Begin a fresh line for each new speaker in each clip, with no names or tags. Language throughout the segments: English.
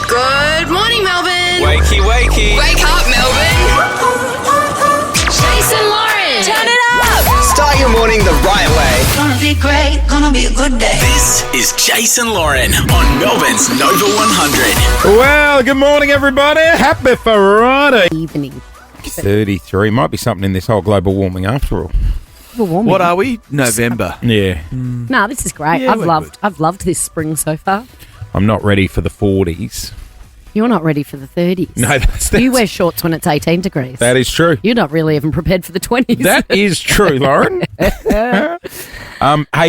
Good morning, Melbourne.
Wakey, wakey.
Wake up, Melbourne. Jason Lauren. Turn it up.
Start your morning the right way.
Gonna be great, gonna be a good day.
This is Jason Lauren on Melbourne's Nova 100.
Well, good morning, everybody. Happy Friday.
Evening.
33. Might be something in this whole global warming after all.
Warming.
What are we? November.
Yeah.
No, this is great.
Yeah,
I've loved this spring so far.
I'm not ready for the 40s.
You're not ready for the 30s.
No, that's
You wear shorts when it's 18 degrees.
that is true.
You're not really even prepared for the 20s.
That is true, Lauren. Hey,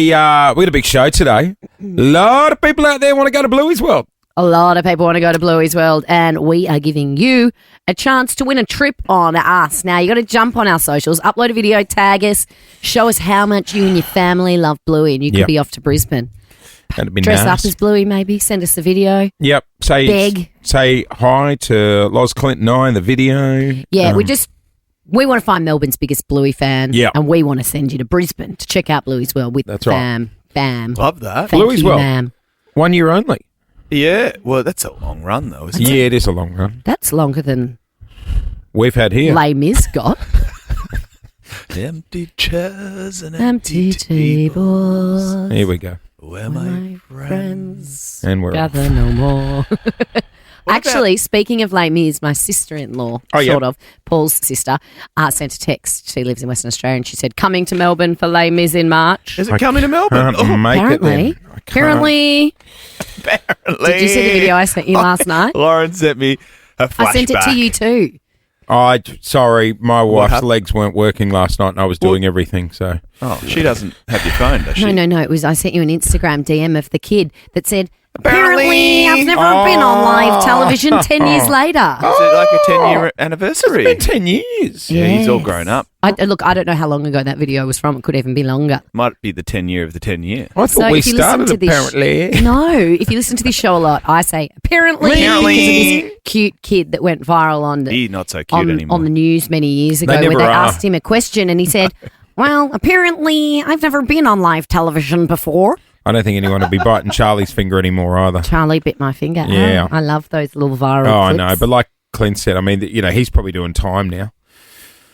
we got a big show today. A lot of people out there want to go to Bluey's World.
A lot of people want to go to Bluey's World, and we are giving you a chance to win a trip on us. Now, you got to jump on our socials, upload a video, tag us, show us how much you and your family love Bluey, and you could
Yep.
be off to Brisbane.
That'd be
Dress
nice.
up as Bluey, maybe. Send us the video.
Yep.
Beg.
Say hi to Loz, Clint and I in the video.
Yeah, we want to find Melbourne's biggest Bluey fan.
Yeah.
And we want to send you to Brisbane to check out Bluey's World with
That's right.
Bam. Bam.
Love that.
Thank
Bluey's
you,
World.
ma'am.
1 year only.
Yeah. Well, that's a long run, though, isn't it?
Yeah, it is a long run.
That's longer than
We've had here.
Les Mis got.
Empty chairs and
Empty tables.
Here we go.
Where my friends.
And we're off.
Gather no more. Actually, speaking of Les Mis, my sister-in-law,
Oh, yeah.
sort of, Paul's sister, sent a text. She lives in Western Australia, and she said, coming to Melbourne for Les Mis in March.
Is it coming to Melbourne?
Can't make it
Apparently.
then. I can't.
Apparently.
Apparently.
Did you see the video I sent you last night?
Lauren sent me a flashback.
I sent it to you too.
Sorry, my wife's
happened?
legs weren't working last night and I was doing everything, so.
Oh, she doesn't have your phone, does she?
No. It was I sent you an Instagram DM of the kid that said,
Apparently.
I've never been on live television 10 years later.
Is it like a 10-year anniversary?
It's been 10 years.
Yeah, he's all
Yes.
grown up.
Look, I don't know how long ago that video was from. It could even be longer.
Might be the 10-year of the 10-year.
I thought we
if you listen
started
to this,
apparently.
No, if you listen to this show a lot, I say apparently because of this cute kid that went viral on
He's not so cute anymore.
on the news many years ago,
They
where
never
they
are.
asked him a question and he said, "Well, apparently I've never been on live television before."
I don't think anyone would be biting Charlie's finger anymore either.
Charlie bit my finger.
Yeah.
I love those little viral
Oh, I
clips.
know. But like Clint said, I mean, he's probably doing time now.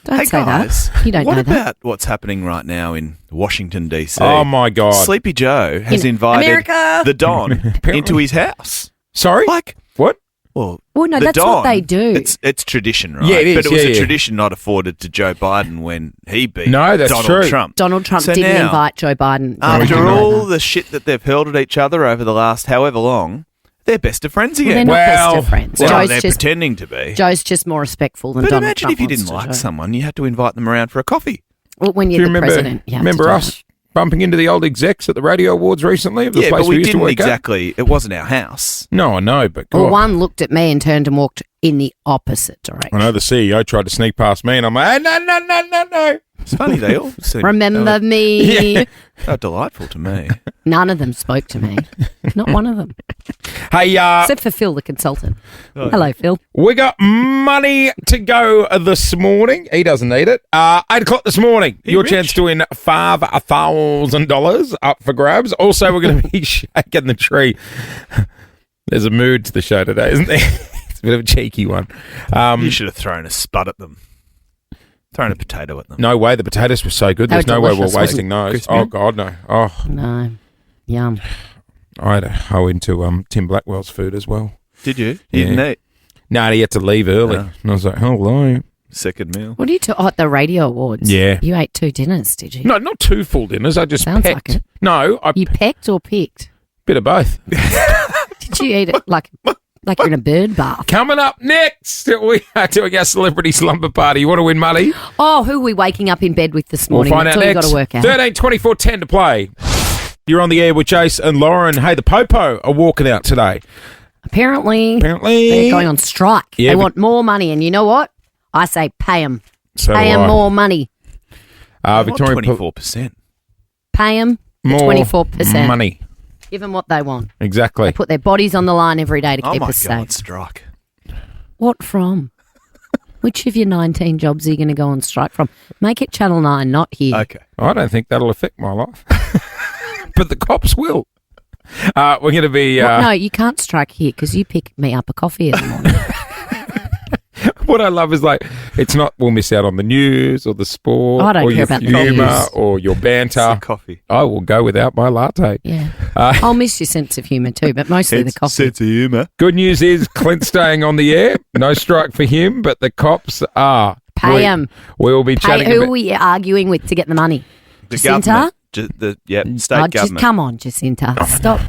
Don't
Hey,
say
guys,
that. You don't
what
know
about
that.
what's happening right now in Washington, D.C.?
Oh, my God.
Sleepy Joe has
In
invited
America.
the Don
Apparently.
into his house.
Sorry?
Like,
What?
well,
Well, no,
the
that's what
Don,
they do.
It's tradition, right?
Yeah, it is,
But it was
yeah,
a
yeah.
tradition not afforded to Joe Biden when he beat
No, that's
Donald
true.
Trump.
Donald Trump
So
didn't
now,
invite Joe Biden.
After
No,
all the shit that they've hurled at each other over the last however long, they're best of friends
Well, they're
again.
not
Well,
best of friends.
Well, they're pretending to be.
Joe's just more respectful than
But
Donald
imagine
Trump
if you
wants
didn't
to
like
do.
someone, you had to invite them around for a coffee.
Well, when
Do
you're
you
the president, you have
remember
to do
us bumping into the old execs at the radio awards recently of the
Yeah,
place
but we
used to
didn't
work at?
exactly. It wasn't our house.
No, I know, but
Well,
God.
one looked at me and turned and walked in the opposite direction.
I know the CEO tried to sneak past me and I'm like, hey, no.
It's funny, they all seem
Remember me?
Yeah.
oh, delightful to me.
None of them spoke to me. Not one of them.
Hey,
Except for Phil, the consultant.
Oh,
Hello, Phil.
we got money to go this morning. He doesn't need it. 8 o'clock this morning. Your
rich?
chance to win $5,000 up for grabs. Also, we're going to be shaking the tree. There's a mood to the show today, isn't there? It's a bit of a cheeky one.
You should have thrown a spud at them. Thrown a potato at them.
No way. The potatoes were so good.
They
There's
were
no way we're
delicious,
wasting those.
Crispy?
Oh, God, no. Oh,
No. Yum.
I had a hoe into Tim Blackwell's food as well.
Did you? You didn't eat.
No, he had to leave early.
No.
And I was like, hello.
Second meal.
What are you at the radio awards?
Yeah.
You ate 2 dinners, did you?
No, not 2 full dinners. I just
Sounds
pecked.
like it.
No, I
You pecked or picked?
bit of both.
Did you eat it like you're in a bird bath?
Coming up next, we are doing our celebrity slumber party. You want to win money?
Oh, who are we waking up in bed with this
We'll
morning?
find
That's
out
all you
next.
got to work out.
13, 24, 10 to play. You're on the air with Jace and Lauren. Hey, the Popo are walking out today.
Apparently,
Apparently.
they're going on strike.
Yeah,
they
but-
want more money, and you know what? I say pay them.
So
Pay
do
them
I.
more money.
Victorian
24%.
Pay them
more
24%.
money.
Give them what they want.
Exactly.
They put their bodies on the line every day to
Oh
keep
my
us
God,
safe.
strike.
What from? Which of your 19 jobs are you going to go on strike from? Make it Channel 9, not here.
Okay.
I don't think that'll affect my life. But the cops will. We're going to be...
No, you can't strike here because you pick me up a coffee in the morning.
What I love is like, it's not we'll miss out on the news or the sport
I don't
or
care
your
about the
humour
news.
or your banter.
Coffee.
I will go without my latte.
Yeah. I'll miss your sense of humour too, but mostly the coffee.
Sense of humour.
Good news is Clint's staying on the air. No strike for him, but the cops are.
Pay 'em.
We will be chatting
Who
about...
are we arguing with to get the money?
The
Jacinta?
government. State
Oh,
government.
come on, Jacinta. Stop.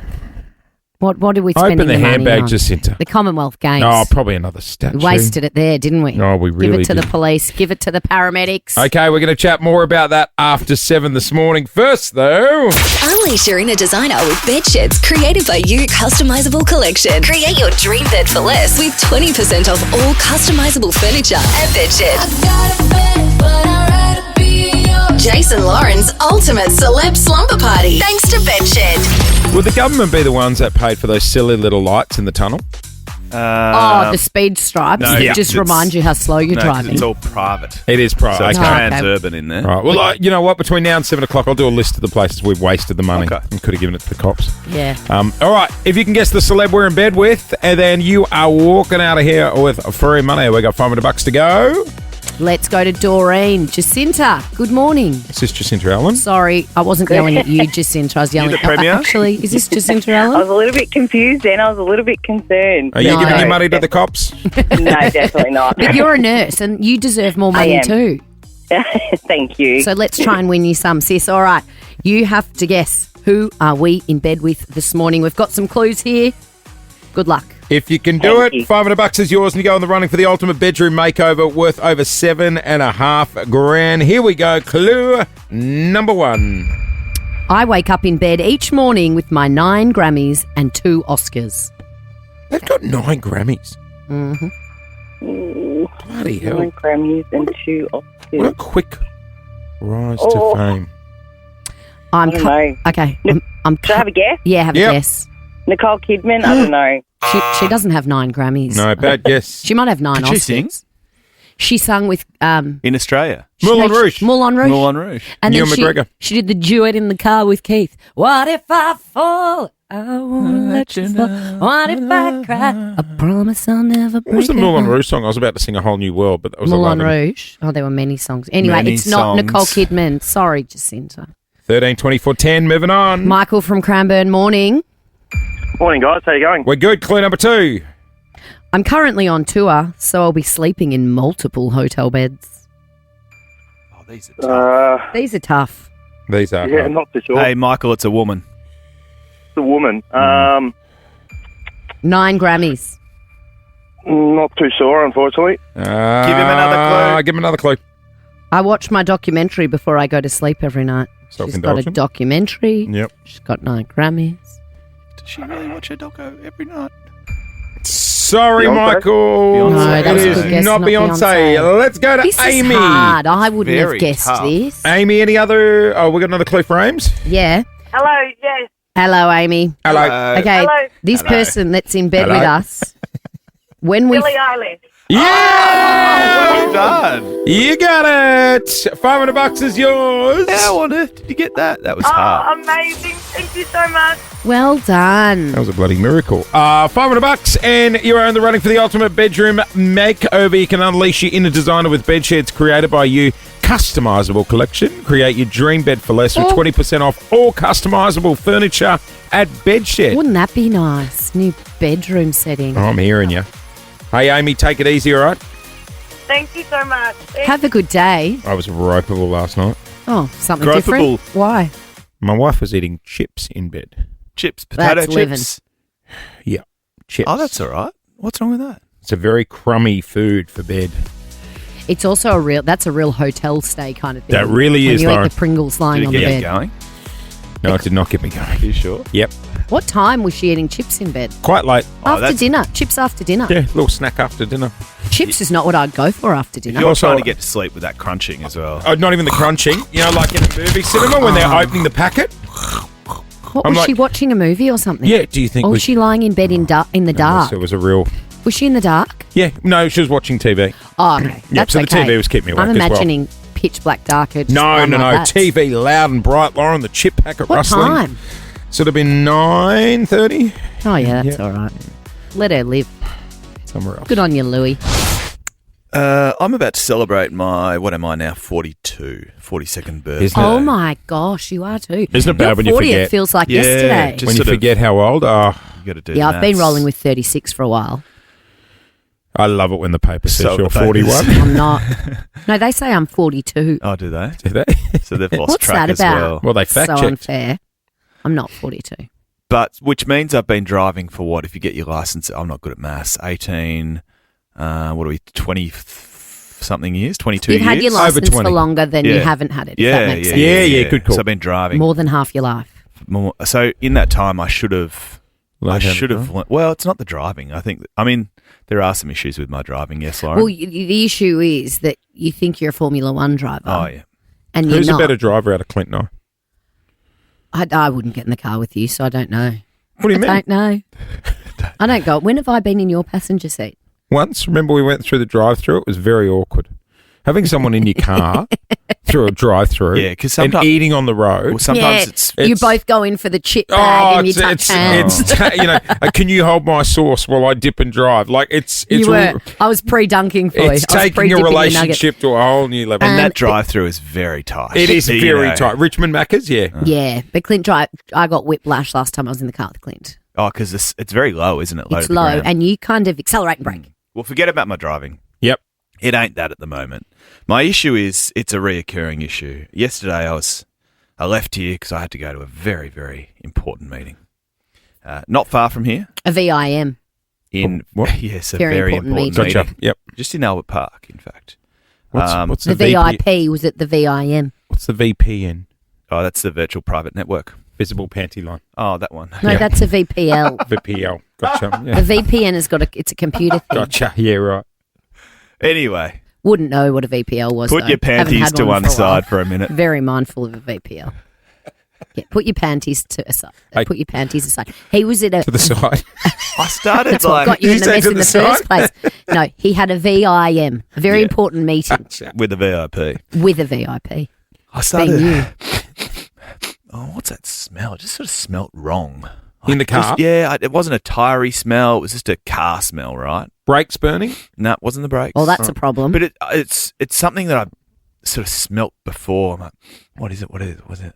What are we spending
Open the
money
handbag,
on?
Jacinta.
The Commonwealth Games.
Oh, probably another statue.
We wasted it there, didn't we?
No, we
Give
really
it to
did.
the police. Give it to the paramedics.
Okay, we're going to chat more about that after 7 this morning. First, though...
Unleash your inner designer with bedsheets created by you. Customizable collection. Create your dream bed for less with 20% off all customizable furniture at Bedshed. Jason Lauren's ultimate celeb slumber party. Thanks to Bedshed.
Would the government be the ones that paid for those silly little lights in the tunnel?
The speed stripes.
no,
It
yeah.
just
It's-
remind you how slow you're
No, 'cause
driving.
it's all private.
It is
So
private.
it's
Okay.
trans-urban in there.
Right. Well, you know what? Between now and 7 o'clock, I'll do a list of the places we've wasted the money
Okay.
and could have given it to the cops.
Yeah.
All right. If you can guess the celeb we're in bed with, and then you are walking out of here with free money. We got $500 to go.
Let's go to Doreen. Jacinta, good morning.
Is this Jacinta Allen?
Sorry, I wasn't yelling at you, Jacinta. I was yelling
the
at
Premier?
Actually, is this Jacinta
I was
Allen?
a little bit confused then. I was a little bit concerned.
Are you
No.
giving your money to the cops?
No, definitely not.
But you're a nurse and you deserve more money
am.
too.
Thank you.
So let's try and win you some, sis. All right. You have to guess who are we in bed with this morning. We've got some clues here. Good luck.
If you can do
Thank
it,
you.
$500 is yours, and you go in the running for the ultimate bedroom makeover worth over $7,500. Here we go. Clue number 1.
I wake up in bed each morning with my 9 Grammys and 2 Oscars.
They've got 9 Grammys. Bloody hell.
9 Grammys and 2
What a
Oscars.
quick rise to
Oh.
fame.
I'm
I don't know.
Okay. I'm
Should I have a guess?
Yeah, have
Yep.
a guess.
Nicole Kidman? I don't know.
She doesn't have 9 Grammys.
No, bad guess.
She might have 9
Did
Oscars.
she sing?
She sung with
In Australia.
Moulin Rouge.
Moulin Rouge.
Moulin Rouge.
And
Ewan
then
McGregor.
she did the duet in the car with Keith. What if I fall? I won't let you fall. What if I cry? I promise I'll never break
What was the
your
Moulin
heart.
Rouge song? I was about to sing A Whole New World, but that was
Moulin
11.
Rouge. Oh, there were many songs. Anyway,
Many
it's not
songs.
Nicole Kidman. Sorry, Jacinta.
13, 24, 10. Moving on.
Michael from Cranbourne, morning.
Morning, guys. How you going?
We're good. Clue number 2.
I'm currently on tour, so I'll be sleeping in multiple hotel beds.
Oh, these are tough.
These are tough.
These are.
Yeah, not too sure.
Hey, Michael, it's a woman.
It's a woman.
9 Grammys.
Not too sure, unfortunately.
Give him another clue.
Give him another clue.
I watch my documentary before I go to sleep every night. She's got a
Self-indulgent.
documentary.
Yep.
She's got 9 Grammys.
Does she really watch her doco every night?
Sorry,
Beyonce?
Michael.
Beyonce.
No,
It
that was a
is
good guess,
not
not
Beyonce.
Beyonce.
Let's go to
This
Amy.
is hard. I wouldn't
Very
have guessed
tough.
this.
Amy, any other? Oh, we got another clue for Ames.
Yeah.
Hello, yes.
Hello, Amy.
Hello.
Okay.
Hello.
This person that's in bed
Hello.
with us. When we
Billie Eilish.
Yeah!
Well done.
You got it. $500 is yours.
How on earth did you get that? That was
Oh,
hard.
amazing. Thank you so much.
well done.
That was a bloody miracle. $500, and you are in the running for the ultimate bedroom makeover. You can unleash your inner designer with bed sheds created by you. Customizable collection. Create your dream bed for less with 20% off all customizable furniture at Bedshed.
Wouldn't that be nice? New bedroom setting.
I'm hearing you. Hey, Amy, take it easy, all right?
Thank you so much.
Have a good day.
I was ropeable last night.
Oh, something
Gropeable.
different. Why?
My wife was eating chips in bed.
Chips, potato
That's living.
chips.
Yeah, chips.
Oh, that's all right. What's wrong with that?
It's a very crummy food for bed.
It's also that's a real hotel stay kind of thing.
That really
when
is,
you
Lauren.
eat the Pringles lying
Did
on
it
the
get
bed.
you going?
No, it did not get me going.
Are you sure?
Yep,
What time was she eating chips in bed?
quite late.
After
that's-
dinner. Chips after dinner.
Yeah, little snack after dinner.
Chips is not what I'd go for after dinner.
You're
Also-
trying to get to sleep with that crunching as well.
Oh, not even the crunching. You know, like in a movie cinema when they're opening the packet.
What
I'm
was
like-
she watching a movie or something?
Yeah, do you think
Or
we
was she lying in bed in the dark?
It was a real...
Was she in the dark?
Yeah, no, she was watching TV.
Oh, okay. That's
so the
okay.
TV was keeping me awake
I'm
as well.
imagining pitch black darker.
No.
That.
TV loud and bright, Lauren. The chip packet
What
rustling.
time?
Should have been 9:30.
Oh, yeah, that's all right. Let her live.
Somewhere else.
Good on you, Louie.
I'm about to celebrate my, what am I now, 42nd birthday.
Isn't it?
Oh, my gosh, you are too.
Isn't it bad
Your
when you
40th
forget?
feels like
Yeah,
yesterday.
just
When you
sort of-
forget how old? Oh,
You got to do
Yeah,
the
I've been
maths.
rolling with 36 for a while.
I love it when the paper says
So
you're
the papers.
41.
I'm not. No, they say I'm 42.
Oh, do they?
Do they?
So they've lost
What's
track
that
as
about?
well.
Well, they fact
So
checked.
unfair. I'm not 42.
But which means I've been driving for what? If you get your license, I'm not good at maths. 18. What are we? 20 something years. 22
You've
years.
had your
Over
license for
20.
longer than you
Yeah.
haven't had it, if
Yeah,
that makes
yeah,
sense.
Yeah, good call.
So I've been driving
More than half your life.
more. So in that time, I should have.
Learned how to
should have.
drive.
Well, it's not the driving. I mean, there are some issues with my driving. Yes, Lauren.
Well, the issue is that you think you're a Formula One driver.
Oh yeah.
And
Who's
you're
a
not.
better driver out of Clint and I?
I wouldn't get in the car with you, so I don't know.
What do you mean?
I don't know. I don't go. When have I been in your passenger seat?
Once, remember we went through the drive-through? It was very awkward. Having someone in your car through a drive-through
Yeah, 'cause
and
sometimes-
eating on the road.
Well, sometimes
yeah,
it's
you both go in for the chip bag and you touch hands.
can you hold my sauce while I dip and drive? Like it's
You were. I was pre-dunking for you.
it's
I was
taking a
pre-dipping your nugget.
relationship to a whole new level.
and
Um,
that drive-through is very tight.
It is
You
very
know.
tight. Richmond Macca's, yeah.
Yeah, but Clint drive. I got whiplash last time I was in the car with Clint.
Oh, because it's very low, isn't it? Low
It's
to the
low,
ground.
and you kind of accelerate and brake.
Well, forget about my driving.
Yep.
It ain't that at the moment. My issue is it's a reoccurring issue. Yesterday I left here because I had to go to a very, very important meeting. Not far from here.
A VIM.
In
What?
Yes, a
Very
very,
important
important
meeting.
meeting.
Gotcha. Yep.
Just in Albert Park, in fact.
What's
The VIP was at the VIM.
What's the VPN?
Oh, that's the virtual private network.
Visible panty line.
Oh, that one.
No,
Yeah.
that's a VPL.
VPL. Gotcha.
The
Yeah.
VPN has got it's a computer thing.
Gotcha. Yeah, right.
Anyway,
Wouldn't know what a VPL was.
put
though.
your
Haven't
panties
had
to one
for a while.
side for a minute.
Very mindful of a VPL. Yeah, put your panties to aside.
Hey.
Put your panties aside. He was at a.
To the side.
I started
That's what
like
got you in
Did
the
you say
mess
to
in
the
the first place. No, he had a VIM, a very
Yeah.
important meeting
with the VIP.
with a VIP.
I
Being
started.
you.
Oh, what's that smell? It just sort of smelt wrong.
In the car?
Just- yeah, it wasn't a tirey smell. It was just a car smell, right?
Brakes burning?
No, it wasn't the brakes.
Well, that's a problem.
But it's something that I sort of smelt before. I'm like, what is it? What is it? Was it?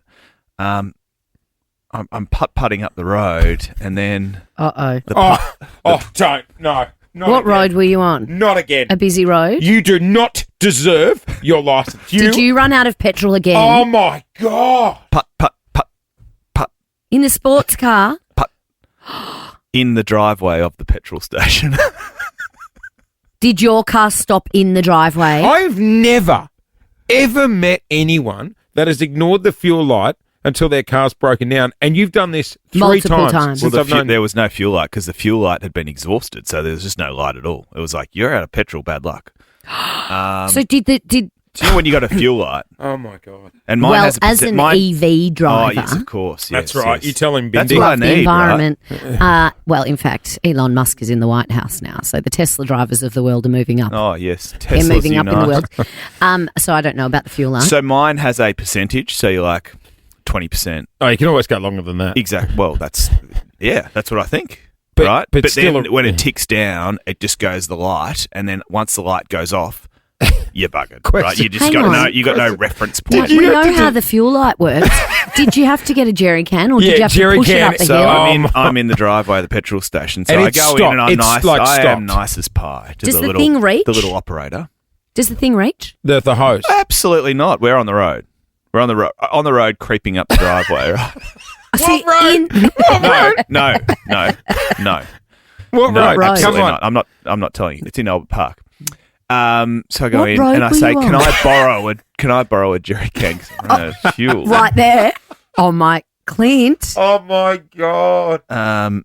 I'm putt-putting up the road, and then
Uh-oh.
the
Don't. No. Not
What
again.
road were you on?
Not again.
A busy road?
You do not deserve your license.
Did you run out of petrol again?
Oh my God.
putt
In a sports car?
in the driveway of the petrol station.
Did your car stop in the driveway?
I've never, ever met anyone that has ignored the fuel light until their car's broken down. And you've done this three
Multiple
times.
times.
Since
Well,
I've known
there was no fuel light because the fuel light had been exhausted, so there was just no light at all. It was like, you're out of petrol, bad luck.
So did
Do you know when you got a fuel light?
Oh my God.
And mine
well,
has a
as an
mine,
EV driver,
Oh, yes, of course.
That's
yes,
right.
yes.
You tell him,
That's
Bindi.
what I
love the
need,
environment. Well, in fact, Elon Musk is in the White House now, so the Tesla drivers of the world are moving up.
Oh, yes.
They're
Tesla's
moving up in the
unite.
world. So I don't know about the fuel line.
So mine has a percentage, so you're like 20%.
Oh, you can always go longer than that.
Exactly. Well, that's what I think.
But-
right?
but
But
still
then
a-
when it ticks down, it just goes the light, and then once the light goes off, you're buggered. Right?
Question.
You just
Hang
got
on.
no you got no reference
Now,
point.
we know how the fuel light works. Did you have to get a jerry can, or did
Yeah,
you have to
jerry
push it
can.
up the
So
hill?
I'm in the driveway of the petrol station. So
And
I
it's
go in
stopped.
and I'm
It's
nice.
like
I am
stopped.
nice as pie to
Does
the
the
little
thing reach?
the little operator.
Does the thing reach?
The hose.
Absolutely not. We're on the road. We're on the road, creeping up the driveway. Right?
See,
No.
What
No,
road?
road?
absolutely
Come on.
not. I'm not telling you. It's in Albert Park. So I go
What
in
road
and I
were
say,
you
"Can
on?"
I borrow a jerry can? 'Cause I'm running out of fuel."
right there. Oh my, Clint.
Oh my God.
And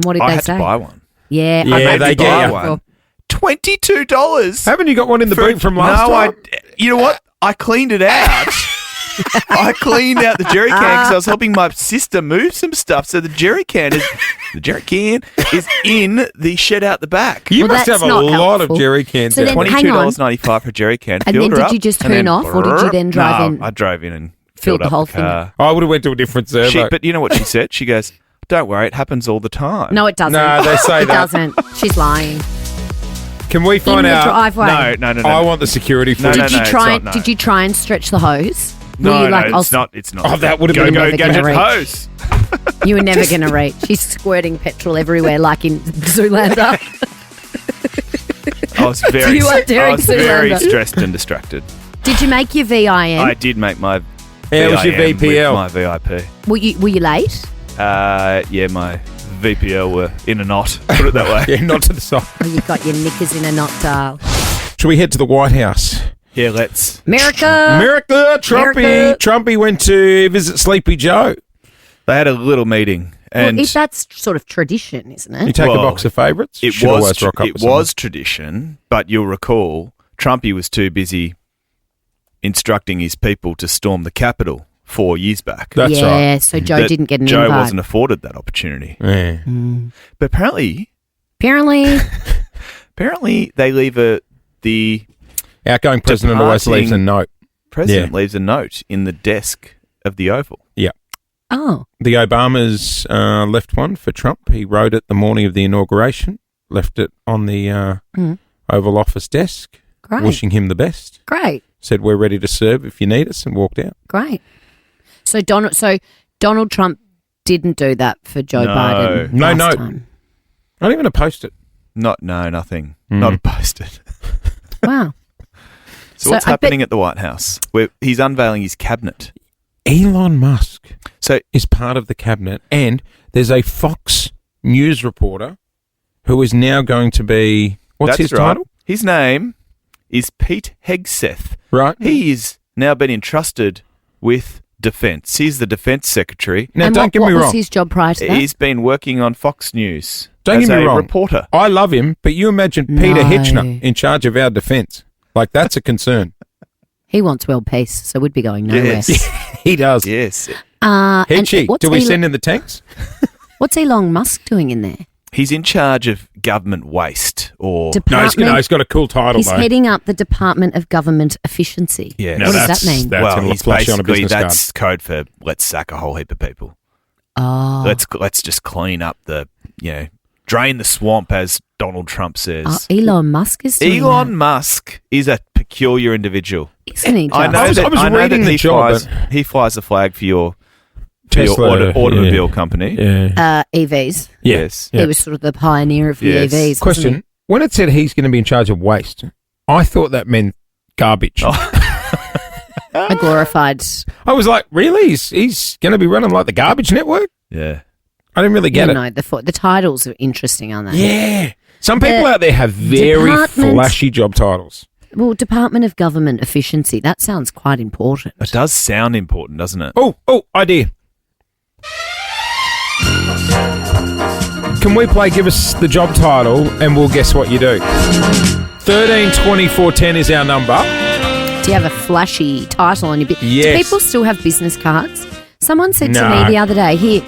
what did
I
they
had
say?
to buy one.
Yeah,
Yeah,
I made
they
you
get
buy
you.
one.
$22.
Haven't you got one in the boot from last time?
You know what? I cleaned it out. I cleaned out the jerry can because I was helping my sister move some stuff. So the jerry can is in the shed out the back.
You
Well,
must
that's
have a
not
lot
helpful.
of jerry cans.
So
out
then-
there.
hang on.
$22.95 for a jerry can.
And
Filled
then
her
did
up,
you just
and then
turn off, or did you then drive in?
I drove in and
Filled
filled
the
up
whole
the
thing
car.
I would have went to a different servo.
But you know what she said? She goes, "Don't worry, it happens all the time."
No, it doesn't.
No, they say
it
that.
doesn't. She's lying.
Can we
In
find
the
out?
driveway.
No.
I want the security
No,
footage.
no,
Did you
it's
try?
not, no.
Did you try and stretch the hose?
No,
Were you like,
no,
I'll
it's not. It's not.
Oh, that would have
Go,
been
go,
never
gadget
gonna reach.
hose.
You were never going to reach. She's squirting petrol everywhere, like in Zoolander.
I was very,
You are Derek
I was very
Zoolander.
stressed and distracted.
Did you make your VIN?
I did make my
Yeah, it was your
VIN
VPL.
with my VIP.
Were you late?
Yeah, my VPL were in a knot. Put it that way.
Yeah, not to the side.
Oh, you got your knickers in a knot, Dale.
Should we head to the White House?
Yeah, let's.
America.
America, Trumpy.
America.
Trumpy went to visit Sleepy Joe.
They had a little meeting, and
Well, that's sort of tradition, isn't
You
it?
take a
Well,
box of favourites.
it
Should
was
always rock up
it
with
was tradition. But you'll recall, Trumpy was too busy instructing his people to storm the Capitol 4 years back.
That's
yeah,
right.
so Joe
That
didn't get an
Joe
invite.
wasn't afforded that opportunity.
Yeah.
But apparently
Apparently,
they leave the
Outgoing president always leaves a note.
president leaves a note in the desk of the Oval.
Yeah.
oh,
The Obamas left one for Trump. He wrote it the morning of the inauguration, left it on the Oval Office desk,
great,
wishing him the best.
great,
Said, "We're ready to serve if you need us," and walked out.
great. So Donald Trump didn't do that for Joe
No.
Biden.
No,
last
no.
time.
Not even a post-it.
Nothing. Not posted.
Wow.
So what's
I bet-
happening at the White House? Where he's unveiling his cabinet.
Elon Musk
So
is part of the cabinet, and there's a Fox News reporter who is now going to be, what's
that's
his
right.
title?
His name is Pete Hegseth.
Right.
He is now been entrusted with defence. He's the defence secretary.
Now,
And
don't
what
get me
was
wrong.
his job prior to that?
He's been working on Fox News
Don't
as
get me
a
wrong.
reporter.
I love him, but you imagine Peter
No.
Hitchner in charge of our defence. Like, that's a concern.
He wants world peace, so we'd be going nowhere.
Yes.
He does.
Yes.
And
Hitchy,
what's
do we
Elon-
send in the tanks?
What's Elon Musk doing in there?
He's in charge of government waste or
Department.
He's got a cool title,
He's
though.
heading up the Department of Government Efficiency.
Yeah.
What does that mean?
That's going to
he's
flash on a
basically
business
that's code for let's sack a whole heap of people.
Oh,
Let's just clean up drain the swamp, as Donald Trump says.
Elon Musk is doing
Elon Musk is a peculiar individual.
that, isn't he?
I
Just?
know
I was
that
reading the
he
job,
flies. He flies the flag for your
Tesla,
automobile company.
Yeah.
EVs.
Yes.
Yeah.
He was sort of the pioneer of the
Yes.
EVs.
Question.
wasn't
When it said he's going to be in charge of waste, I thought that meant garbage.
he? A glorified.
I was like, really? He's going to be running like the garbage network?
Yeah.
I didn't really get it.
No, the titles are interesting, aren't they?
Yeah. Some people out there have very
Department-
flashy job titles.
Well, Department of Government Efficiency. That sounds quite important.
It does sound important, doesn't it?
Oh, idea. Can we play Give Us the Job Title and we'll guess what you do? 132410 is our number.
Do you have a flashy title on your business?
Yes.
Do people still have business cards? Someone said to
No.
me the other day, here,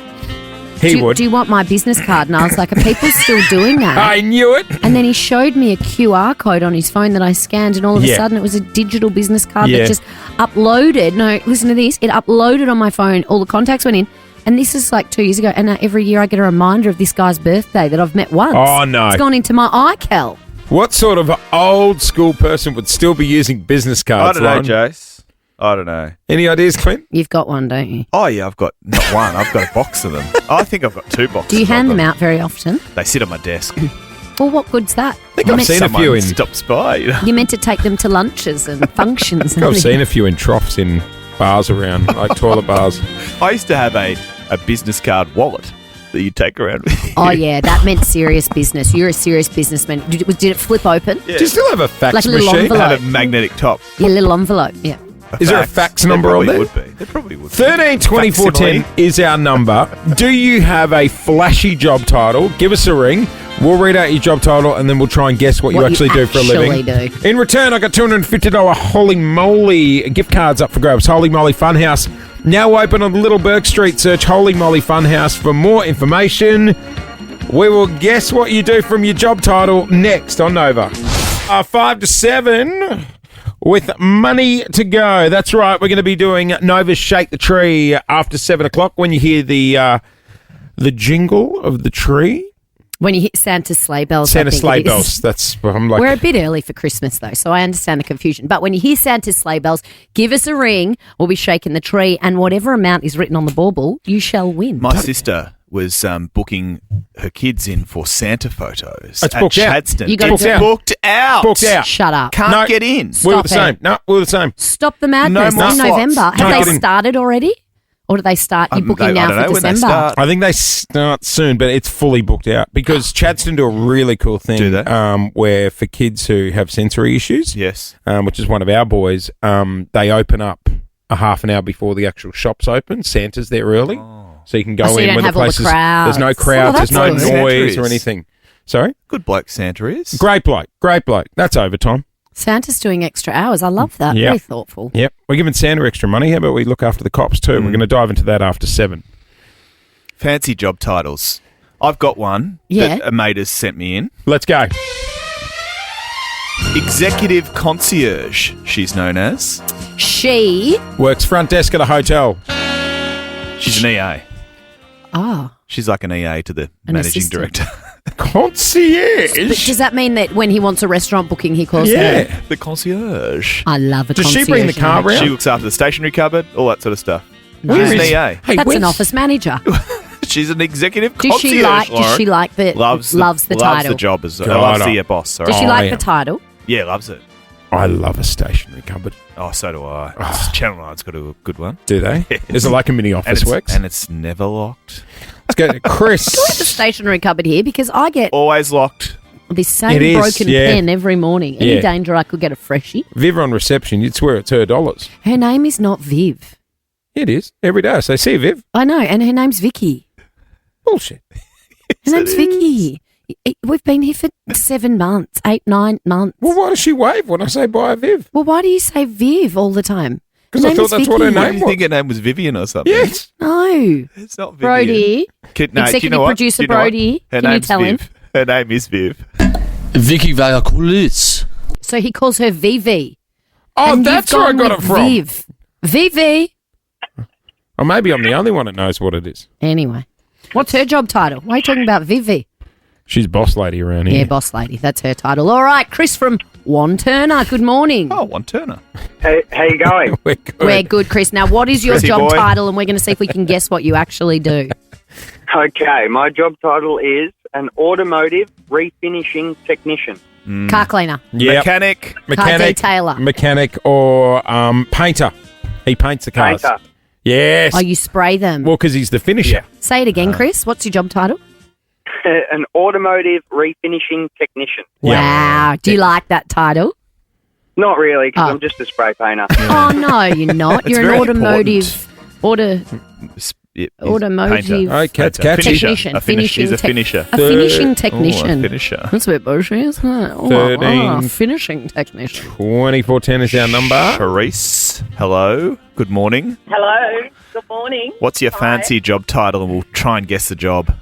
He would.
do you want my business card? And I was like, are people still doing that?
I knew it.
And then he showed me a QR code on his phone that I scanned, and all of a
Yeah.
sudden it was a digital business card
Yeah.
that just uploaded. No, listen to this. It uploaded on my phone. All the contacts went in. And this is like 2 years ago. And every year I get a reminder of this guy's birthday that I've met once.
Oh, no.
It's gone into my iCal.
What sort of old school person would still be using business
I
cards?
don't know,
Lauren?
Jace. I don't know.
Any ideas, Clint?
You've got one, don't you?
Oh, yeah, I've got not one. I've got a box of them. I think I've got 2 boxes.
Do you hand
of
them out very often?
They sit on my desk.
Well, what good's that?
I think
You're
I've
meant-
seen a few
Someone
in.
stops by.
You're meant to take them to lunches and functions. and
I've seen a few in troughs in bars around, like toilet bars.
I used to have a business card wallet that you take around with you.
Oh, yeah, that meant serious business. You're a serious businessman. Did it flip open?
Yeah.
Do you still have a fax
Like a little
machine?
It
envelope.
had a magnetic top.
Your little envelope, yeah.
Is there a fax number on there?
There probably would be.
13 24 10 is our number. Do you have a flashy job title? Give us a ring. We'll read out your job title and then we'll try and guess what you actually do for a living.
Do.
In return, I got $250 Holy Moly gift cards up for grabs. Holy Moly Funhouse. Now open on Little Burke Street. Search Holy Moly Funhouse for more information. We will guess what you do from your job title next on Nova. 5 to 7 with money to go. That's right. We're going to be doing Nova's Shake the Tree after 7 o'clock when you hear the jingle of the tree.
When you hit Santa's sleigh bells.
Santa's sleigh bells. That's what I'm like.
We're a bit early for Christmas, though, so I understand the confusion. But when you hear Santa's sleigh bells, give us a ring. We'll be shaking the tree, and whatever amount is written on the bauble, you shall win.
My sister was booking her kids in for Santa photos
It's
at
booked out.
Chadston.
You got
It's
to-
booked out.
Booked out.
Shut up.
Can't get in.
We're
Stop
the same.
it.
No, we're the same.
Stop the madness.
No more
It's
slots.
November.
Can't
Have
get
they
in.
started already? Or do they start? You're booking
I
now
don't know
for
when they
December.
start.
I think they start soon, but it's fully booked out because Chadston do a really cool thing.
Do they?
Where for kids who have sensory issues,
Yes.
which is one of our boys, they open up a half an hour before the actual shops open. Santa's there early, so you can go
Oh, so you
in
don't
when
have
the
all the
places
crowds.
there's no crowds,
Oh,
there's no
that's
good.
noise
Santa
or
is.
anything. Sorry,
Good bloke Santa is.
great bloke. That's overtime.
Santa's doing extra hours. I love that.
Yeah.
Very thoughtful.
Yep, we're giving Santa extra money. How about we look after the cops too? We're going to dive into that after 7.
Fancy job titles. I've got one
Yeah.
that a mate has sent me in.
Let's go.
Executive concierge, she's known as.
She.
Works front desk at a hotel.
She's an EA.
Oh.
She's like an EA to the
An
managing
assistant.
director.
Concierge.
But does that mean that when he wants a restaurant booking, he calls her?
Yeah.
The concierge.
I love a
Does she
concierge.
bring the car
mate.
round?
She looks after the stationery cupboard, all that sort of stuff.
Nice.
She's an EA.
Hey,
That's
where's-
an office manager.
She's an executive
Does
concierge.
she like? Does
Lauren.
she like the?
Loves the
Loves the
loves
title.
the job as
God,
loves the boss. Sorry.
Does she
Oh,
like
yeah.
the title?
Yeah, loves it.
I love a stationery cupboard.
Oh, so do I.
Ah.
Channel 9's got a good one.
Do they? Is it like a mini
And
office
it's,
works?
and it's never locked.
Let's go to Chris.
The stationery cupboard here because I get
Always locked.
this same
It is,
broken
yeah.
pen every morning. Any
Yeah.
danger I could get a freshie?
Viv on reception, you'd swear it's her dollars.
Her name is not Viv.
It is. Every day I say, see you, Viv.
I know, and her name's Vicky.
Bullshit.
Her name's Vicky. We've been here for 7 months, 8, 9 months.
Well, why does she wave when I say bye, Viv?
Well, why do you say Viv all the time?
Because
Her
I
name
thought
is
that's what her
Vicky.
Do
name
you
was.
think her name was Vivian or something?
Yes.
No.
It's not Vivian.
Brody.
No, do you
Executive
know what?
producer
Do you know what?
Brody.
Her
Can you
name's
tell him?
Viv. Her name is Viv.
Vicky Vagakulis.
So he calls her Vivi.
Oh,
And
that's
you've
where I
gone
got it
with
from.
Viv. Vivi.
Or maybe I'm the only one that knows what it is.
Anyway. What's her job title? Why are you talking about Vivi?
She's boss lady around here.
Yeah, boss lady. That's her title. All right, Chris from Wanturna. Good morning.
Oh, one Turner.
Hey, how you going?
We're good.
We're good, Chris. Now, what is your
Chrissy
job
boy.
title? And we're going to see if we can guess what you actually do.
Okay, my job title is an automotive refinishing technician.
Car cleaner.
Yep.
Mechanic.
Mechanic.
detailer.
Mechanic or painter. He paints the cars.
Painter.
Yes.
Oh, you spray them.
Well, because he's the finisher.
Say it again, Chris. What's your job title?
An automotive refinishing technician.
Yeah.
Wow. Do you like that title?
Not really, because
Oh.
I'm just a spray painter.
Oh, no, you're not.
It's
You're an
very
automotive.
He's
Automotive.
painter.
Oh, cat's
Painter.
catchy.
Technician.
He's a finisher.
A finishing
Oh, a
technician.
finisher.
That's a bit bushy, isn't it? Oh,
13.
finishing technician.
2410 is our number.
Charisse, hello. Good morning.
Hello. Good morning.
What's your
Hi.
fancy job title? And we'll try and guess the job.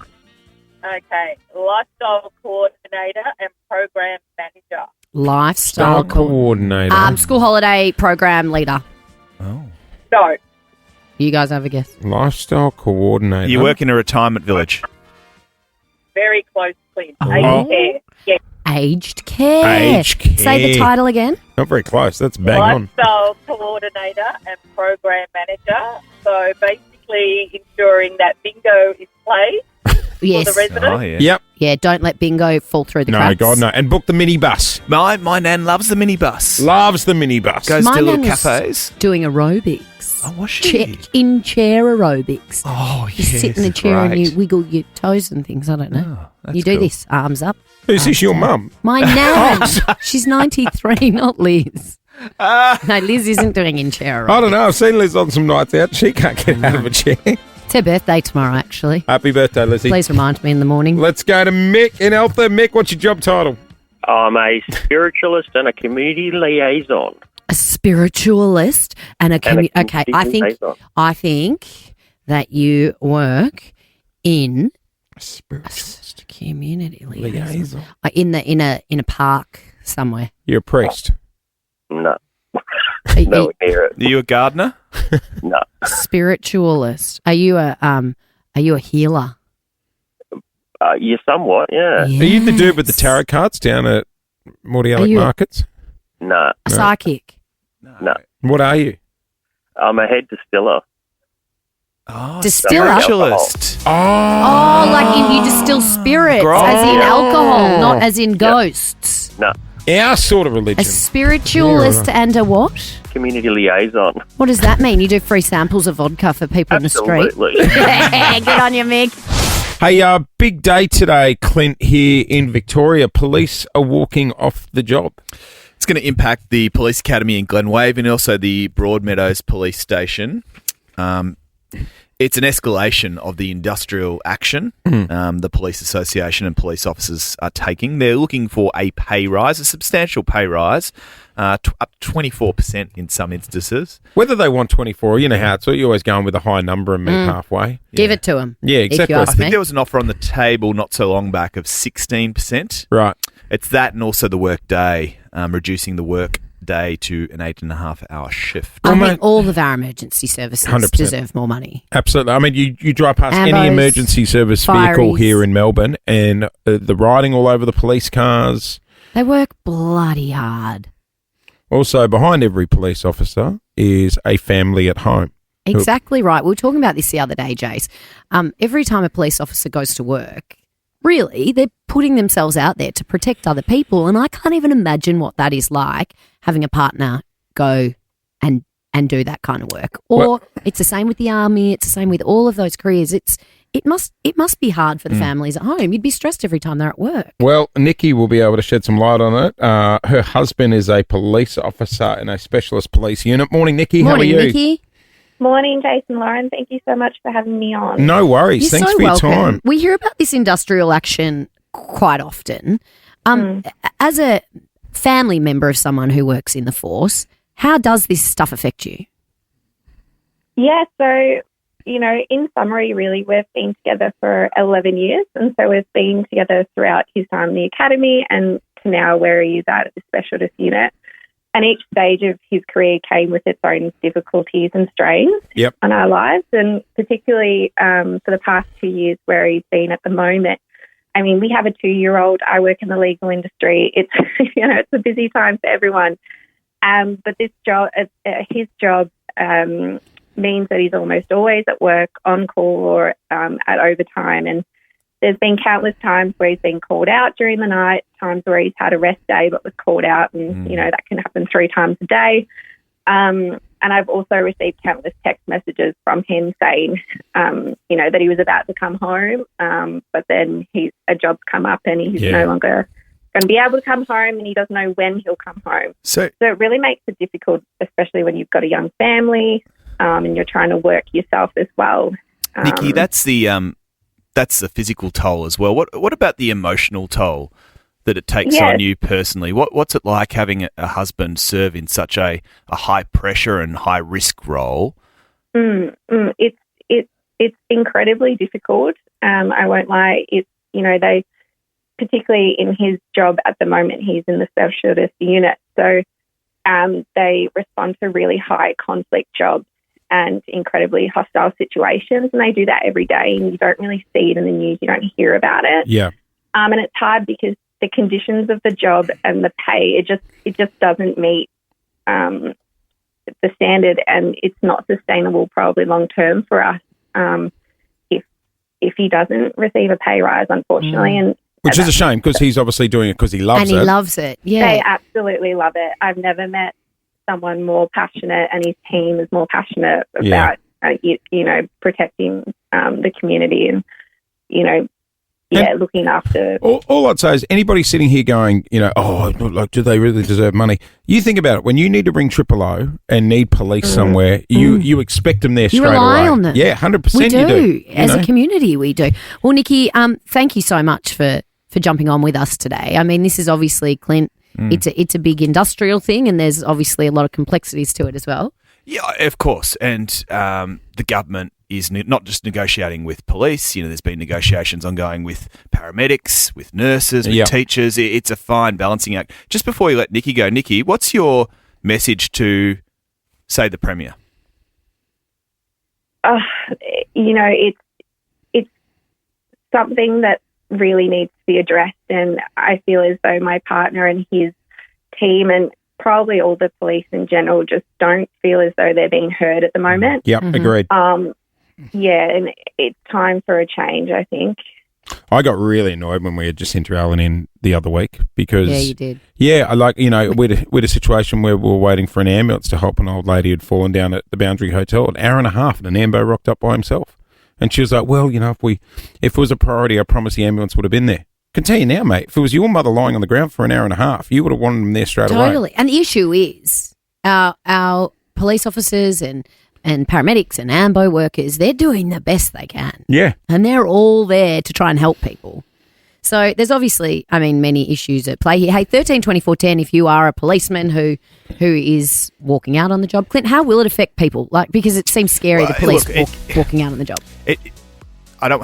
Okay. Lifestyle coordinator and program manager.
Lifestyle.
Style coordinator.
School holiday program leader.
Oh.
No.
You guys have a guess.
Lifestyle coordinator.
You work in a retirement village.
Very close, Clint.
Oh.
Aged care. Yeah.
Aged care.
Aged care.
Say the title again.
Not very close. That's bang on.
Lifestyle coordinator and program manager. So basically ensuring that bingo is played for
Yes.
the residents.
Oh, yeah.
Yep.
Yeah, don't let bingo fall through the
No,
cracks.
God, no. And book the minibus.
My nan loves the minibus.
Loves the minibus.
Goes
My
to little
nan was
cafes.
doing aerobics.
Oh, was she?
Check in chair aerobics.
Oh,
You
yes.
sit in a chair and
right.
you wiggle your toes and things. I don't know.
Oh, that's
you do
cool.
this, arms up.
Who's this, your mum?
My nan. She's 93, not Liz. No, Liz isn't doing in chair.
I don't know. I've seen Liz on some nights out. She can't get out of a chair.
It's her birthday tomorrow, actually.
Happy birthday, Lizzie.
Please remind me in the morning.
Let's go to Mick in Alpha. Mick, what's your job title?
I'm a spiritualist and a community liaison.
A spiritualist and a community. Okay, I think that you work in
Spiritualist.
Community liaison. In a park somewhere.
You're a priest.
No.
No,
near it.
Are you a gardener?
No.
Spiritualist. Are you a healer?
Yeah, somewhat, yeah.
Are you the dude with the tarot cards down at Mordialloc Markets?
No.
A psychic?
No.
What are you?
I'm a head distiller.
Oh,
Distiller?
spiritualist.
Oh, like you distill spirits, as in alcohol, not as in ghosts.
No.
Our sort of religion.
A spiritualist and a what?
Community liaison.
What does that mean? You do free samples of vodka for people in the street?
Absolutely.
Good on you, Mick.
Hey, big day today, Clint, here in Victoria. Police are walking off the job.
It's going to impact the Police Academy in Glenwave and also the Broadmeadows Police Station. It's an escalation of the industrial action the Police Association and police officers are taking. They're looking for a pay rise, a substantial pay rise, up 24% in some instances.
Whether they want 24, you know how it's you're always going with a high number and meet halfway.
Give it to them.
Yeah, exactly.
I think there was an offer on the table not so long back of 16%.
Right.
It's that and also the work day, reducing the work day to an 8.5-hour shift.
I think all of our emergency services
100%.
deserve more money.
Absolutely. I mean, you drive past
Ambos,
any emergency service vehicle
fireys.
here in Melbourne and the riding all over the police cars.
They work bloody hard.
Also, behind every police officer is a family at home.
Exactly right. We were talking about this the other day, Jace. Every time a police officer goes to work, really, they're putting themselves out there to protect other people. And I can't even imagine what that is like, having a partner go and do that kind of work. Or it's the same with the army. It's the same with all of those careers. It must be hard for the families at home. You'd be stressed every time they're at work.
Well, Nikki will be able to shed some light on it. Her husband is a police officer in a specialist police unit. Morning, Nikki.
Morning,
How are you?
Nikki.
Morning, Jason Lauren. Thank you so much for having me on.
No worries.
You're
Thanks
so
for
welcome.
your time.
We hear about this industrial action quite often. As a family member of someone who works in the force, how does this stuff affect you?
Yeah, so, in summary, really, we've been together for 11 years. And so we've been together throughout his time in the academy and to now where he is at the specialist unit. And each stage of his career came with its own difficulties and strains on our lives, and particularly for the past 2 years where he's been at the moment. I mean, we have a 2-year-old. I work in the legal industry. It's it's a busy time for everyone. But this job, his job, means that he's almost always at work, on call, or at overtime. And there's been countless times where he's been called out during the night, times where he's had a rest day but was called out, and, that can happen 3 times a day. And I've also received countless text messages from him saying, that he was about to come home, but then a job's come up and he's no longer going to be able to come home, and he doesn't know when he'll come home. So it really makes it difficult, especially when you've got a young family and you're trying to work yourself as well.
Nikki, that's the physical toll as well. What about the emotional toll that it takes on you personally? What's it like having a husband serve in such a high pressure and high risk role?
It's incredibly difficult. I won't lie. They, particularly in his job at the moment, he's in the specialist unit. So they respond to really high conflict jobs and incredibly hostile situations, and they do that every day, and you don't really see it in the news. You don't hear about it.
Yeah.
And it's hard because the conditions of the job and the pay, it just doesn't meet the standard, and it's not sustainable probably long term for us if he doesn't receive a pay rise, unfortunately. And
which is a shame because he's obviously doing it because he loves it.
And he loves it, yeah.
They absolutely love it. I've never met someone more passionate, and his team is more passionate about, protecting the community and, looking after.
All I'd say is anybody sitting here going, do they really deserve money? You think about it. When you need to ring 000 and need police somewhere, you expect them there straight away.
You rely on them.
Yeah, 100%
we do.
You do.
As a community, we do. Well, Nikki, thank you so much for jumping on with us today. I mean, this is obviously, Clint, it's a big industrial thing, and there's obviously a lot of complexities to it as well.
Yeah, of course. And the government is not just negotiating with police. There's been negotiations ongoing with paramedics, with nurses, with teachers. It's a fine balancing act. Just before you let Nikki go, Nikki, what's your message to, say, the Premier?
It's something that really needs to be addressed, and I feel as though my partner and his team and probably all the police in general just don't feel as though they're being heard at the moment.
Yep, agreed.
And it's time for a change, I think.
I got really annoyed when we had Jacinta Allen in the other week because...
Yeah, you did.
Yeah, we had a situation where we were waiting for an ambulance to help an old lady who'd fallen down at the Boundary Hotel, an hour and a half, and an ambo rocked up by himself. And she was like, well, if it was a priority, I promise the ambulance would have been there. Can tell you now, mate, if it was your mother lying on the ground for an hour and a half, you would have wanted them there straight away.
Totally. And the issue is our police officers and paramedics and AMBO workers, they're doing the best they can.
Yeah.
And they're all there to try and help people. So there's obviously, many issues at play here. Hey, 132410, if you are a policeman who is walking out on the job, Clint, how will it affect people? Because it seems scary, the police walking out on the job.
I don't